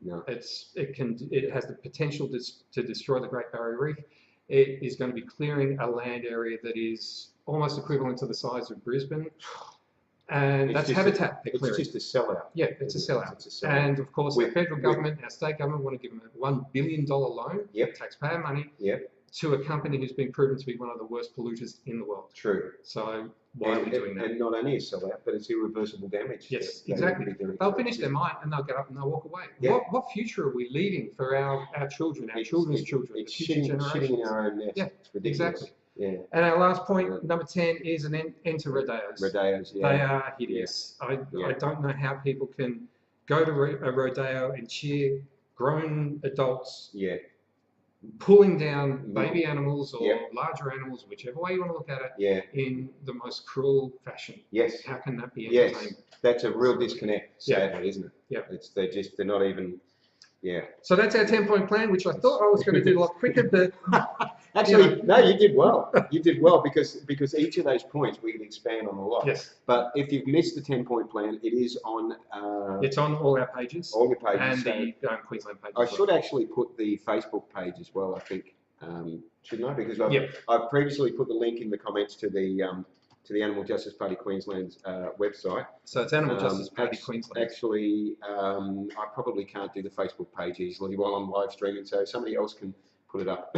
No. It has the potential to destroy the Great Barrier Reef. It is going to be clearing a land area that is almost equivalent to the size of Brisbane. And that's habitat they're clearing. It's just a sellout. Yeah, it's a sellout. And of course, the federal government, our state government, want to give them a $1 billion loan, taxpayer money, to a company who's been proven to be one of the worst polluters in the world. True. So why are we doing that? And not only a sellout, but it's irreversible damage. Yes, exactly. They'll finish their mine and they'll get up and they'll walk away. Yeah. What future are we leaving for our children, our children's children, it's future generations? shitting in our own nest. Yeah, it's ridiculous. Exactly. Yeah. And our last point, number 10, is an end to rodeos. Rodeos, They are hideous. I don't know how people can go to a rodeo and cheer grown adults pulling down baby animals or larger animals, whichever way you want to look at it, in the most cruel fashion. Yes. How can that be entertainment? That's a real disconnect, sadly, isn't it? Yeah. They're not even, So that's our 10-point plan, which I thought I was going to do a lot quicker, but actually, no, you did well. You did well because each of those points we can expand on a lot. Yes. But if you've missed the 10-point plan, it is on. It's on all our pages. All your pages. And the Queensland page. I should actually put the Facebook page as well. I think shouldn't I? Because I've previously put the link in the comments to the Animal Justice Party Queensland's website. So it's Animal Justice Party Queensland. Actually, I probably can't do the Facebook page easily while I'm live streaming, so somebody else can put it up.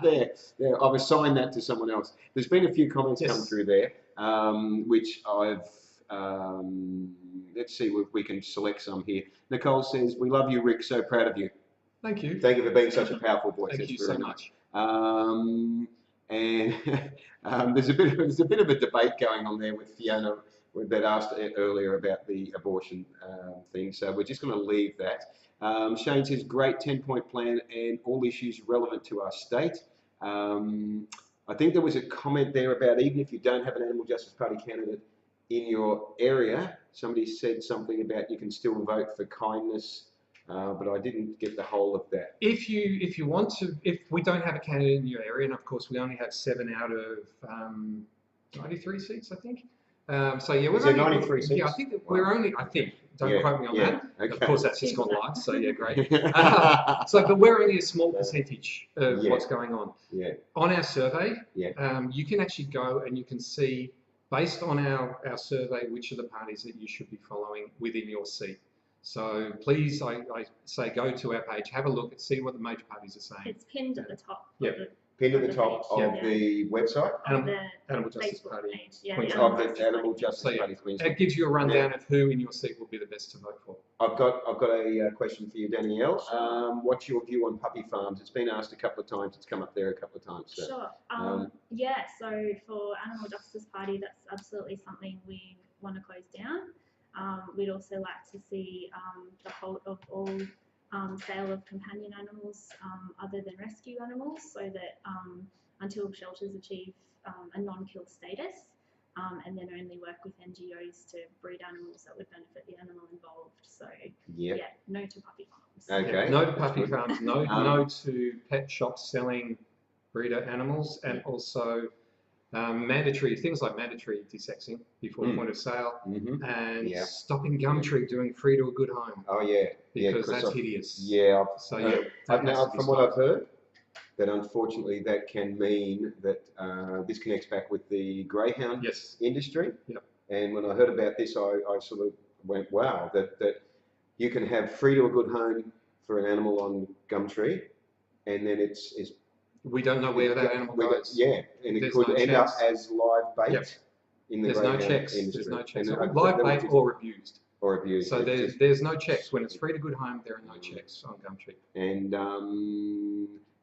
there. I've assigned that to someone else. There's been a few comments come through there, which I've. Let's see if we can select some here. Nicole says, "We love you, Rick. So proud of you." Thank you. Thank you for being such a powerful voice. Thank you so much. And there's a bit of a debate going on there with Fiona that asked earlier about the abortion thing. So we're just going to leave that. Shane says, great 10-point plan and all issues relevant to our state. I think there was a comment there about even if you don't have an Animal Justice Party candidate in your area, somebody said something about you can still vote for kindness. But I didn't get the whole of that. If you want to, if we don't have a candidate in your area, and of course we only have 7 out of 93 seats, I think. So yeah, we're only 93 seats. Yeah, I think that we're only. I think. Don't quote me on that. Okay. Of course, that's just gone live. So yeah, great. But we're only a small percentage of what's going on. Yeah. On our survey, you can actually go and you can see, based on our survey, which are the parties that you should be following within your seat. So please, I say go to our page, have a look and see what the major parties are saying. It's pinned at the top. Pinned at the top of the website? Animal Justice Party. Of the Animal Justice Party Queensland. It gives you a rundown of who in your seat will be the best to vote for. I've got a question for you, Danielle. What's your view on puppy farms? It's been asked a couple of times. It's come up there a couple of times. So, sure. So for Animal Justice Party, that's absolutely something we want to close down. We'd also like to see the halt of all sale of companion animals other than rescue animals, so that until shelters achieve a non-kill status, and then only work with NGOs to breed animals that would benefit the animal involved. So yeah, no to puppy farms. Okay. Yeah, no to puppy farms. No to pet shops selling breeder animals, and also mandatory things like mandatory desexing before point of sale, and stopping Gumtree doing free to a good home. Oh yeah, because that's hideous. Yeah. So yeah, now from what I've heard, that unfortunately that can mean that this connects back with the greyhound industry. Yep. And when I heard about this, I sort of went, wow, that you can have free to a good home for an animal on Gumtree, and then it's we don't know where that animal goes. Yeah, and it could end up as live bait in the greyhound industry. There's no checks. Live bait or abused. Or abused. So there's no checks. When it's free to good home, there are no checks on Gumtree. And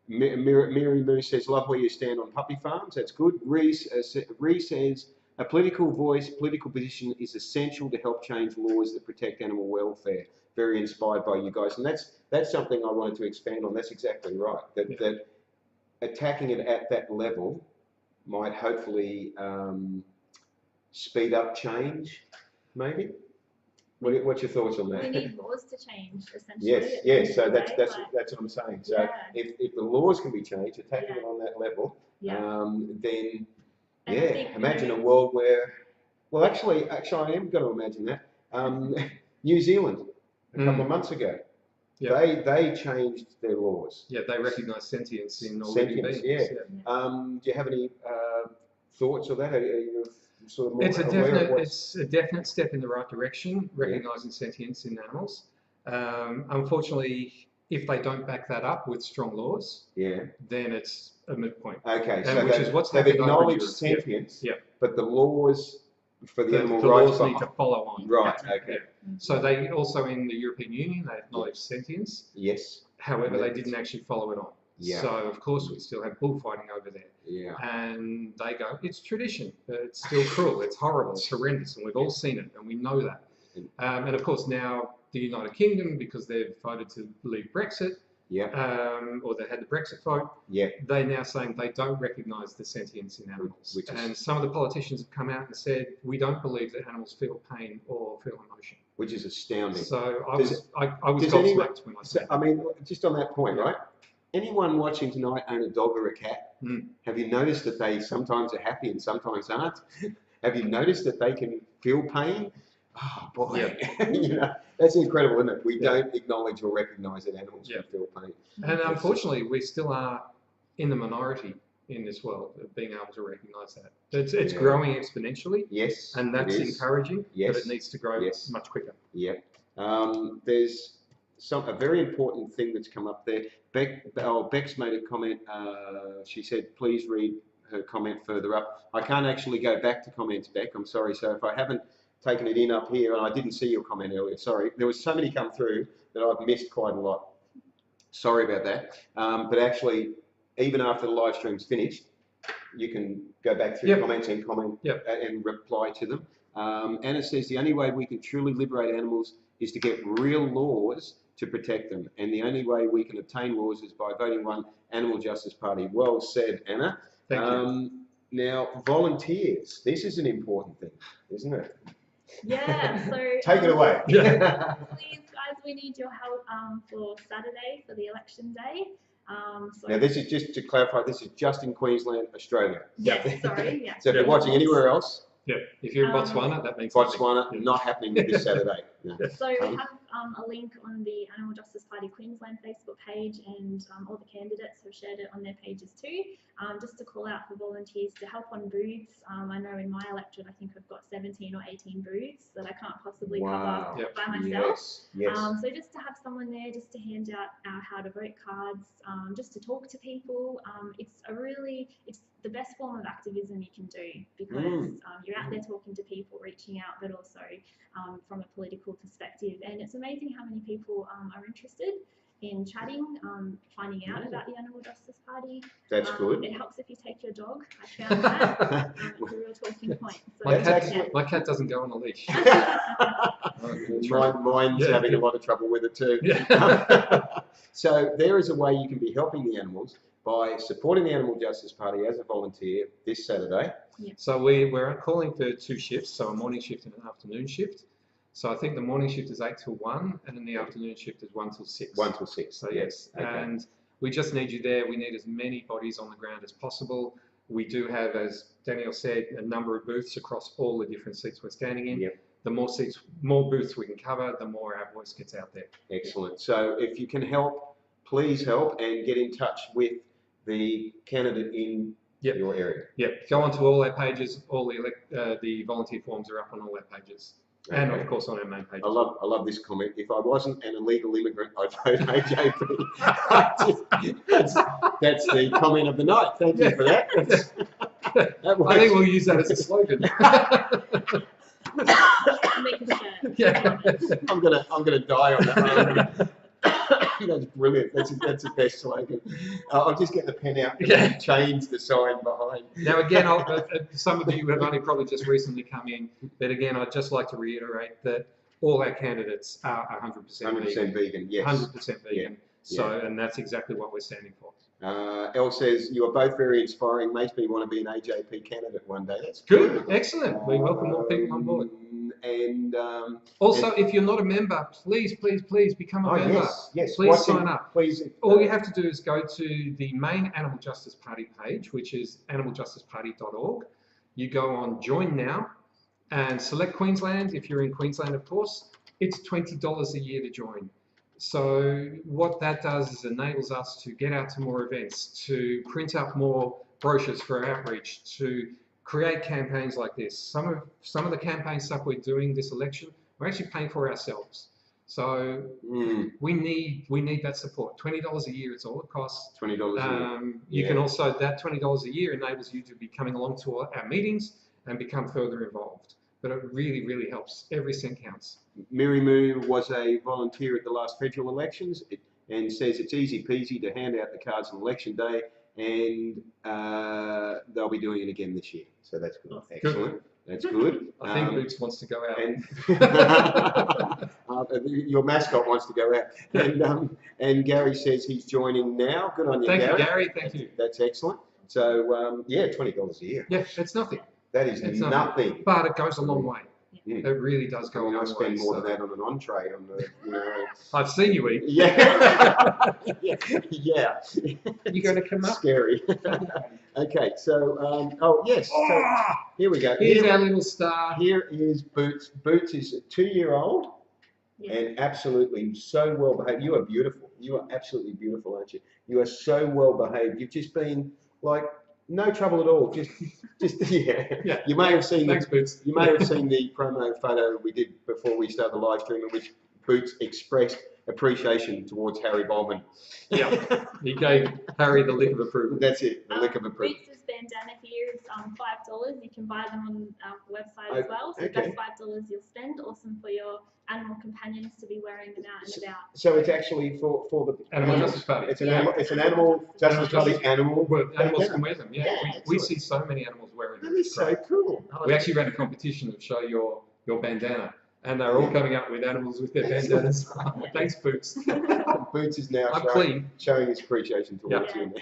Mary Moo says, love where you stand on puppy farms. That's good. Reese says, a political voice, political position is essential to help change laws that protect animal welfare. Very inspired by you guys. And that's something I wanted to expand on. That's exactly right. That attacking it at that level might hopefully speed up change, maybe? What's your thoughts on that? We need laws to change, essentially. Yes. So that's what I'm saying. So if the laws can be changed, attacking it on that level, then imagine a world where, well, actually, I am going to imagine that. New Zealand, a couple of months ago, they changed their laws. Yeah, they recognise sentience in all living beings. Do you have any thoughts on that? Are you sort of more it's a definite step in the right direction, recognising sentience in animals. Unfortunately, if they don't back that up with strong laws, then it's a moot point. Okay, so which is what's they've happening acknowledged sentience, but the laws for the animal rights laws need to follow on. Right. Okay. So they also in the European Union they acknowledge sentience. Yes. However, they didn't actually follow it on. Yeah. So of course we still have bullfighting over there. Yeah. And they go, it's tradition, but it's still cruel, it's horrible, it's horrendous, and we've all seen it, and we know that. And of course now the United Kingdom, because they've voted to leave Brexit, or they had the Brexit vote, they're now saying they don't recognise the sentience in animals. And some of the politicians have come out and said, we don't believe that animals feel pain or feel emotion. Which is astounding. So I was gobsmacked when I said that. I mean, just on that point, right? Anyone watching tonight own a dog or a cat? Have you noticed that they sometimes are happy and sometimes aren't? Have you noticed that they can feel pain? Oh boy, you know, that's incredible, isn't it? We don't acknowledge or recognise that animals can feel pain. And unfortunately, we still are in the minority in this world of being able to recognise that. It's growing exponentially. Yes, and that's encouraging. Yes, but it needs to grow much quicker. Yeah. There's a very important thing that's come up there. Beck's made a comment. She said, please read her comment further up. I can't actually go back to comments, Beck. I'm sorry. So if I haven't taken it in up here, and I didn't see your comment earlier, sorry. There was so many come through that I've missed quite a lot. Sorry about that. But actually, even after the live stream's finished, you can go back through comments and comment and reply to them. Anna says, the only way we can truly liberate animals is to get real laws to protect them. And the only way we can obtain laws is by voting one Animal Justice Party. Well said, Anna. Thank you. Now, volunteers. This is an important thing, isn't it? Yeah, so... Take it away. Please, guys, we need your help for Saturday, for the election day. Now, this is just to clarify, this is just in Queensland, Australia. Yes, sorry. Yeah. So if you're watching anywhere else... Yeah, if you're in Botswana, that means Botswana, not happening this Saturday. No. So we have a link on the Animal Justice Party Queensland Facebook page, and all the candidates have shared it on their pages too, just to call out for volunteers to help on booths. I know in my electorate I think I've got 17 or 18 booths that I can't possibly cover by myself. Yes. So just to have someone there just to hand out our how to vote cards, just to talk to people. It's the best form of activism you can do, because you're out there talking to people, reaching out, but also from a political perspective. And it's amazing how many people are interested in chatting, finding out about the Animal Justice Party. That's good. It helps if you take your dog. I found that. It's a real talking point. So My cat doesn't go on a leash. Mine's having a lot of trouble with it too. Yeah. So there is a way you can be helping the animals by supporting the Animal Justice Party as a volunteer this Saturday. Yeah. So we're calling for 2 shifts, so a morning shift and an afternoon shift. So I think the morning shift is 8 till 1, and then the afternoon shift is 1 till 6. 1 till 6. So yes, Okay. and we just need you there. We need as many bodies on the ground as possible. We do have, as Danielle said, a number of booths across all the different seats we're standing in. Yep. The more seats, more booths we can cover, the more our voice gets out there. Excellent. So if you can help, please help and get in touch with the candidate in your area. Yep. Go onto all our pages. All the volunteer forms are up on all our pages, and of course on our main page. I love this comment. If I wasn't an illegal immigrant, I'd vote AJP. That's the comment of the night. Thank you for that. I think we'll use that as a slogan. Make a shirt. Yeah. I'm gonna die on that one. That's brilliant. That's the best slogan. I'll just get the pen out and change the sign behind. Now again, some of you have only probably just recently come in, but again, I'd just like to reiterate that all our candidates are 100% vegan. Yes. 100% vegan. So, and that's exactly what we're standing for. Elle says, you are both very inspiring. Makes me want to be an AJP candidate one day. That's good. Excellent. We welcome more people on board. And also, if you're not a member, please become a member. Yes. Please sign up. Please. All you have to do is go to the main Animal Justice Party page, which is animaljusticeparty.org. You go on Join Now and select Queensland. If you're in Queensland, of course, it's $20 a year to join. So what that does is enables us to get out to more events, to print up more brochures for outreach, to create campaigns like this. Some of the campaign stuff we're doing this election, we're actually paying for ourselves. So we need that support. $20 a year is all it costs. $20 a year. You can also, that $20 a year enables you to be coming along to our meetings and become further involved. But it really, really helps. Every cent counts. Miri Moo was a volunteer at the last federal elections and says it's easy peasy to hand out the cards on election day, and they'll be doing it again this year. So that's good. Excellent. That's good. I think Boots wants to go out. And your mascot wants to go out. And Gary says he's joining now. Good on you, Thank Gary. You, Gary. Thank you. That's excellent. So, yeah, $20 a year. Yeah, it's nothing. That is nothing. But it goes a long way. It really does go a long way. I spend more than that on an entree. On the, I've seen you eat. Yeah. Yeah. You're going to come up? Scary. Okay, so, so here we go. Here's our little star. Here is Boots. Boots is a 2-year-old and absolutely so well behaved. You are beautiful. You are absolutely beautiful, aren't you? You are so well behaved. You've just been like, no trouble at all. Just yeah. You may have seen Boots. You may have seen the promo photo we did before we started the live stream, in which Boots expressed appreciation towards Harry Bowman. Yeah, he gave Harry the lick of approval. That's it, the lick of approval. Boots' bandana here is $5. You can buy them on our website as well. So that's $5 you'll spend. Awesome for your animal companions to be wearing them out and about. So it's actually for the Animal Justice Party. It's an animal justice party animal. Animals can wear them. Yeah, we see so many animals wearing them. That is so cool. We actually ran a competition to show your bandana, and they're all coming up with animals with their bandanas. Thanks, Boots. Boots is now showing his appreciation towards you.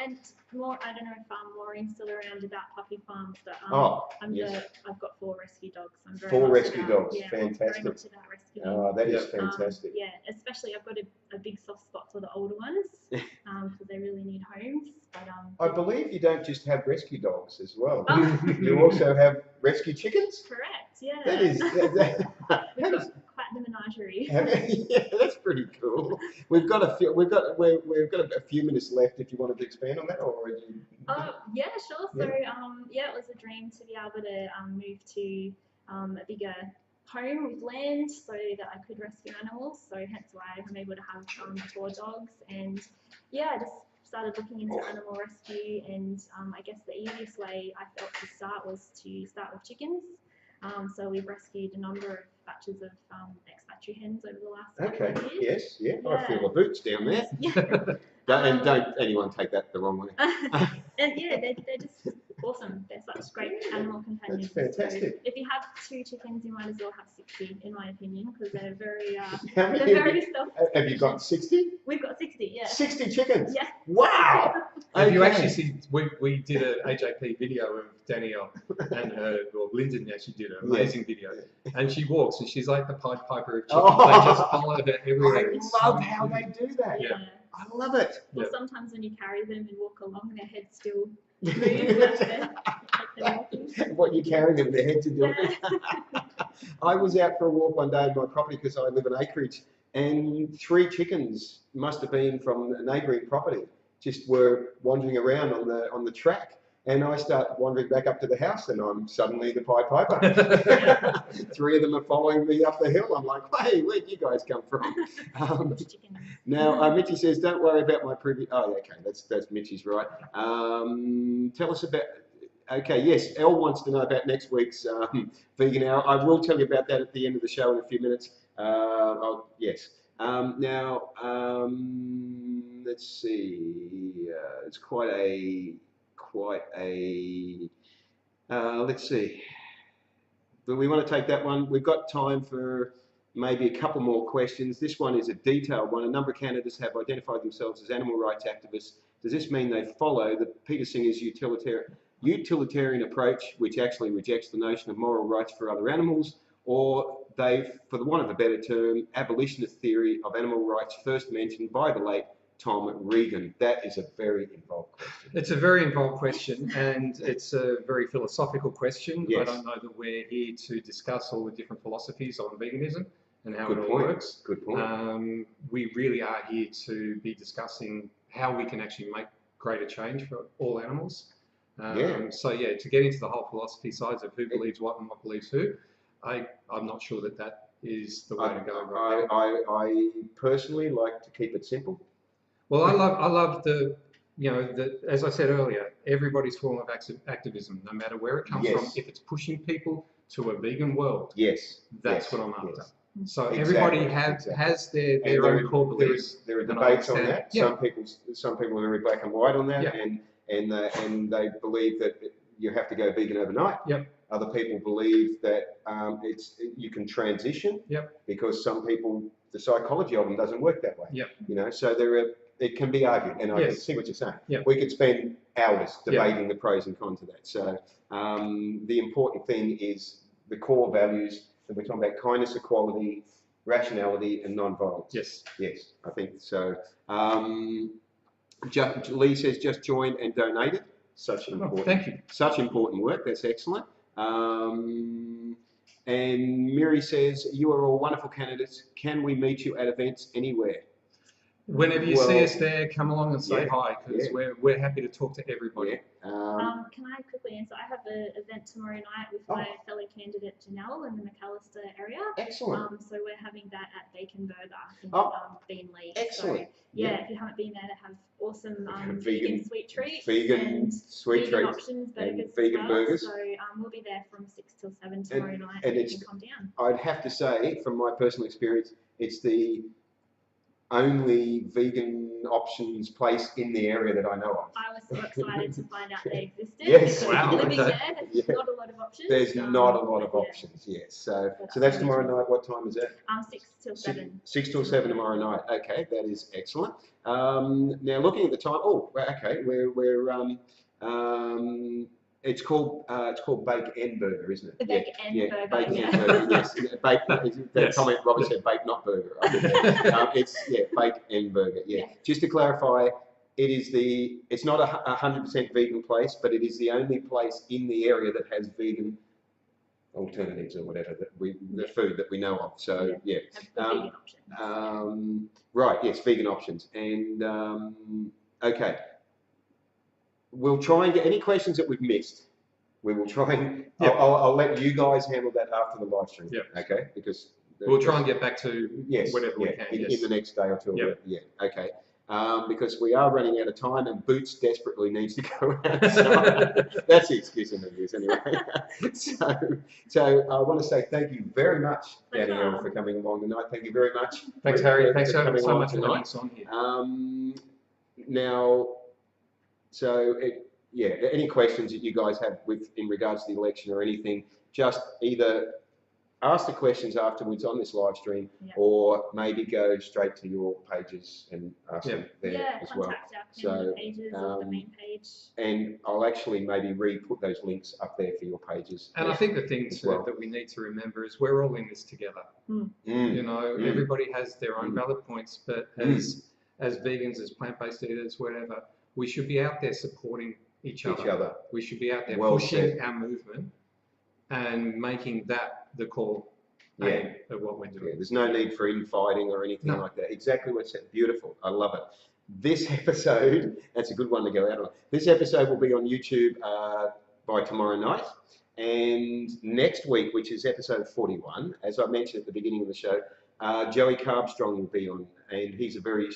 And more, I don't know if Maureen's still around about puppy farms, but I've got 4 rescue dogs. I'm very 4 rescue dogs, yeah, fantastic. Very much about rescuing. Oh, that is fantastic. Yeah, especially I've got a big soft spot for the older ones because they really need homes. But I believe you don't just have rescue dogs as well. You also have rescue chickens. Correct. Yeah. That is. We've got quite the menagerie. Yeah, that's pretty cool. We've got a few minutes left. If you wanted to expand on that, or are you? Yeah, sure. So it was a dream to be able to move to a bigger home with land so that I could rescue animals. So hence why I'm able to have 4 dogs. And I just started looking into animal rescue. And I guess the easiest way I felt to start was to start with chickens. So we've rescued a number of batches of ex-factory hens over the last couple of years. Yes, I feel the boots down there. And don't anyone take that the wrong way. And they're just awesome. They're such great animal companions. That's fantastic. So if you have 2 chickens, you might as well have 60, in my opinion, because they're very, How they're many very self. have you got? 60? We've got 60, yeah. 60 chickens? Yeah. Wow! If you Okay. actually see, we did an AJP video of Danielle and her, or Lyndon actually did an amazing video. And she walks and she's like the Pied Piper of chickens. Oh. They just follow her everywhere. I It's love so how they good. do that. Yeah. I love it. Or Yeah. sometimes when you carry them and walk along, their heads still move like they're walking. What you carrying them, their heads are doing. Yeah. I was out for a walk one day in my property because I live in acreage, and 3 chickens must have been from a neighbouring property, just were wandering around on the track. And I start wandering back up to the house, and I'm suddenly the Pied Piper. 3 of them are following me up the hill. I'm like, hey, where'd you guys come from? Bush chickens. Now, Mitchie says, don't worry about my previous... Oh, okay, that's Mitchie's right. Tell us about... Okay, yes, Elle wants to know about next week's vegan hour. I will tell you about that at the end of the show in a few minutes. Yes. Now, let's see. It's quite a... let's see. But we want to take that one. We've got time for maybe a couple more questions. This one is a detailed one. A number of candidates have identified themselves as animal rights activists. Does this mean they follow the Peter Singer's utilitarian approach, which actually rejects the notion of moral rights for other animals, or they, for the want of a better term, abolitionist theory of animal rights first mentioned by the late Tom Regan? That is a very involved question. It's a very involved question, and it's a very philosophical question. Yes. I don't know that we're here to discuss all the different philosophies on veganism and how Good it all point. works. Good point. We really are here to be discussing how we can actually make greater change for all animals. So yeah, to get into the whole philosophy sides of who believes what and what believes who, I'm not sure that is the way to go right now. I personally like to keep it simple. Well, I love the, as I said earlier, everybody's form of activism, no matter where it comes Yes. from. If it's pushing people to a vegan world, Yes. that's yes, what I'm after. yes. So Exactly, everybody exactly. has their And own core beliefs. There are and I debates on understand. that. Yeah. Some people are very black and white on that, Yeah. and they believe that you have to go vegan overnight. Yep. Other people believe that you can transition. Yep. Because some people, the psychology of them doesn't work that way. Yep. So it can be argued, and I can Yes. see what you're saying. Yep. We could spend hours Yep. debating the pros and cons of that. So the important thing is the core values that we're talking about: kindness, equality, rationality, and non-violence. Yes. Yes, I think so. Lee says just joined and donated. Such important. Thank you. Such important work. That's excellent. And Miri says, you are all wonderful candidates. Can we meet you at events anywhere? Whenever you see us there, come along and say Yeah. hi, because we're happy to talk to everybody. Yeah. Can I quickly answer? I have an event tomorrow night with my fellow candidate Danielle in the McAllister area. Excellent. So we're having that at Bacon Burger in Beanley. Excellent. So, yeah, if you haven't been there, to have awesome Vegan- vegan sweet treats vegan and sweet vegan treats options, and burgers vegan as well. burgers. So we'll be there from 6 till 7 tomorrow night. and You it's- can come down. I'd have to say, from my personal experience, it's the only vegan options place in the area that I know of. I was so excited to find out they existed. Yes. Because Wow, living okay. there, there's Yeah. not a lot of options. There's not a lot of yeah. options, yes. So But that's tomorrow night. What time is that? 6 till 7. 6 till 7 tomorrow night. Okay, that is excellent. Now looking at the time. Oh, okay. It's called Bake N Burger, isn't it? Bake N Burger. Bake Yeah. N Burger. Yes. Bake. The Yes. comment Robert said, "Bake not burger." It's Bake N Burger. Yeah. Yeah. Just to clarify, it's not a 100% vegan place, but it is the only place in the area that has vegan alternatives or whatever the food that we know of. So yeah. Have the vegan options. Right. Yes, vegan options. And okay. We'll try and get any questions that we've missed. We will try and I'll let you guys handle that after the live stream. Yeah. Okay. Because We'll try and get back to whatever we can. in the next day or two. Yep. Yeah. Okay. Because we are running out of time and Boots desperately needs to go outside. That's the excuse I'm going to use anyway. So I want to say thank you very much, Danielle, for coming along tonight. Thank you very much. Thanks, Harry. Thanks so coming much for along having us on here. Now, so yeah, any questions that you guys have in regards to the election or anything, just either ask the questions afterwards on this live stream, or maybe go straight to your pages and ask them there as well. So, pages or the main page. And I'll actually maybe re-put those links up there for your pages. And I think the thing that we need to remember is we're all in this together. You know, everybody has their own valid points, but as vegans, as plant-based eaters, whatever, we should be out there supporting each other. We should be out there pushing our movement and making that the core aim of what we're doing. Yeah, there's no need for infighting or anything like that. Exactly what you said. Beautiful. I love it. This episode, that's a good one to go out on. This episode will be on YouTube by tomorrow night. And next week, which is episode 41, as I mentioned at the beginning of the show, Joey Carbstrong will be on. And he's a very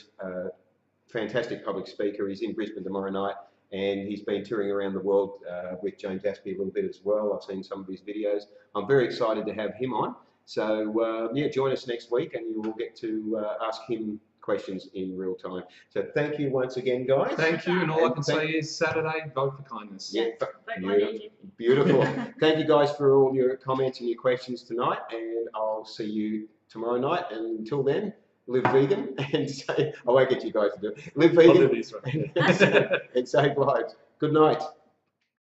fantastic public speaker. He's in Brisbane tomorrow night. And he's been touring around the world with James Aspey a little bit as well. I've seen some of his videos. I'm very excited to have him on. So, yeah, join us next week and you will get to ask him questions in real time. So thank you once again, guys. Thank you. And all I can say is Saturday, vote for kindness. Yeah, beautiful. Thank you guys for all your comments and your questions tonight. And I'll see you tomorrow night. And until then, live vegan and say, I won't get you guys to do it. Live vegan and save lives. Good night.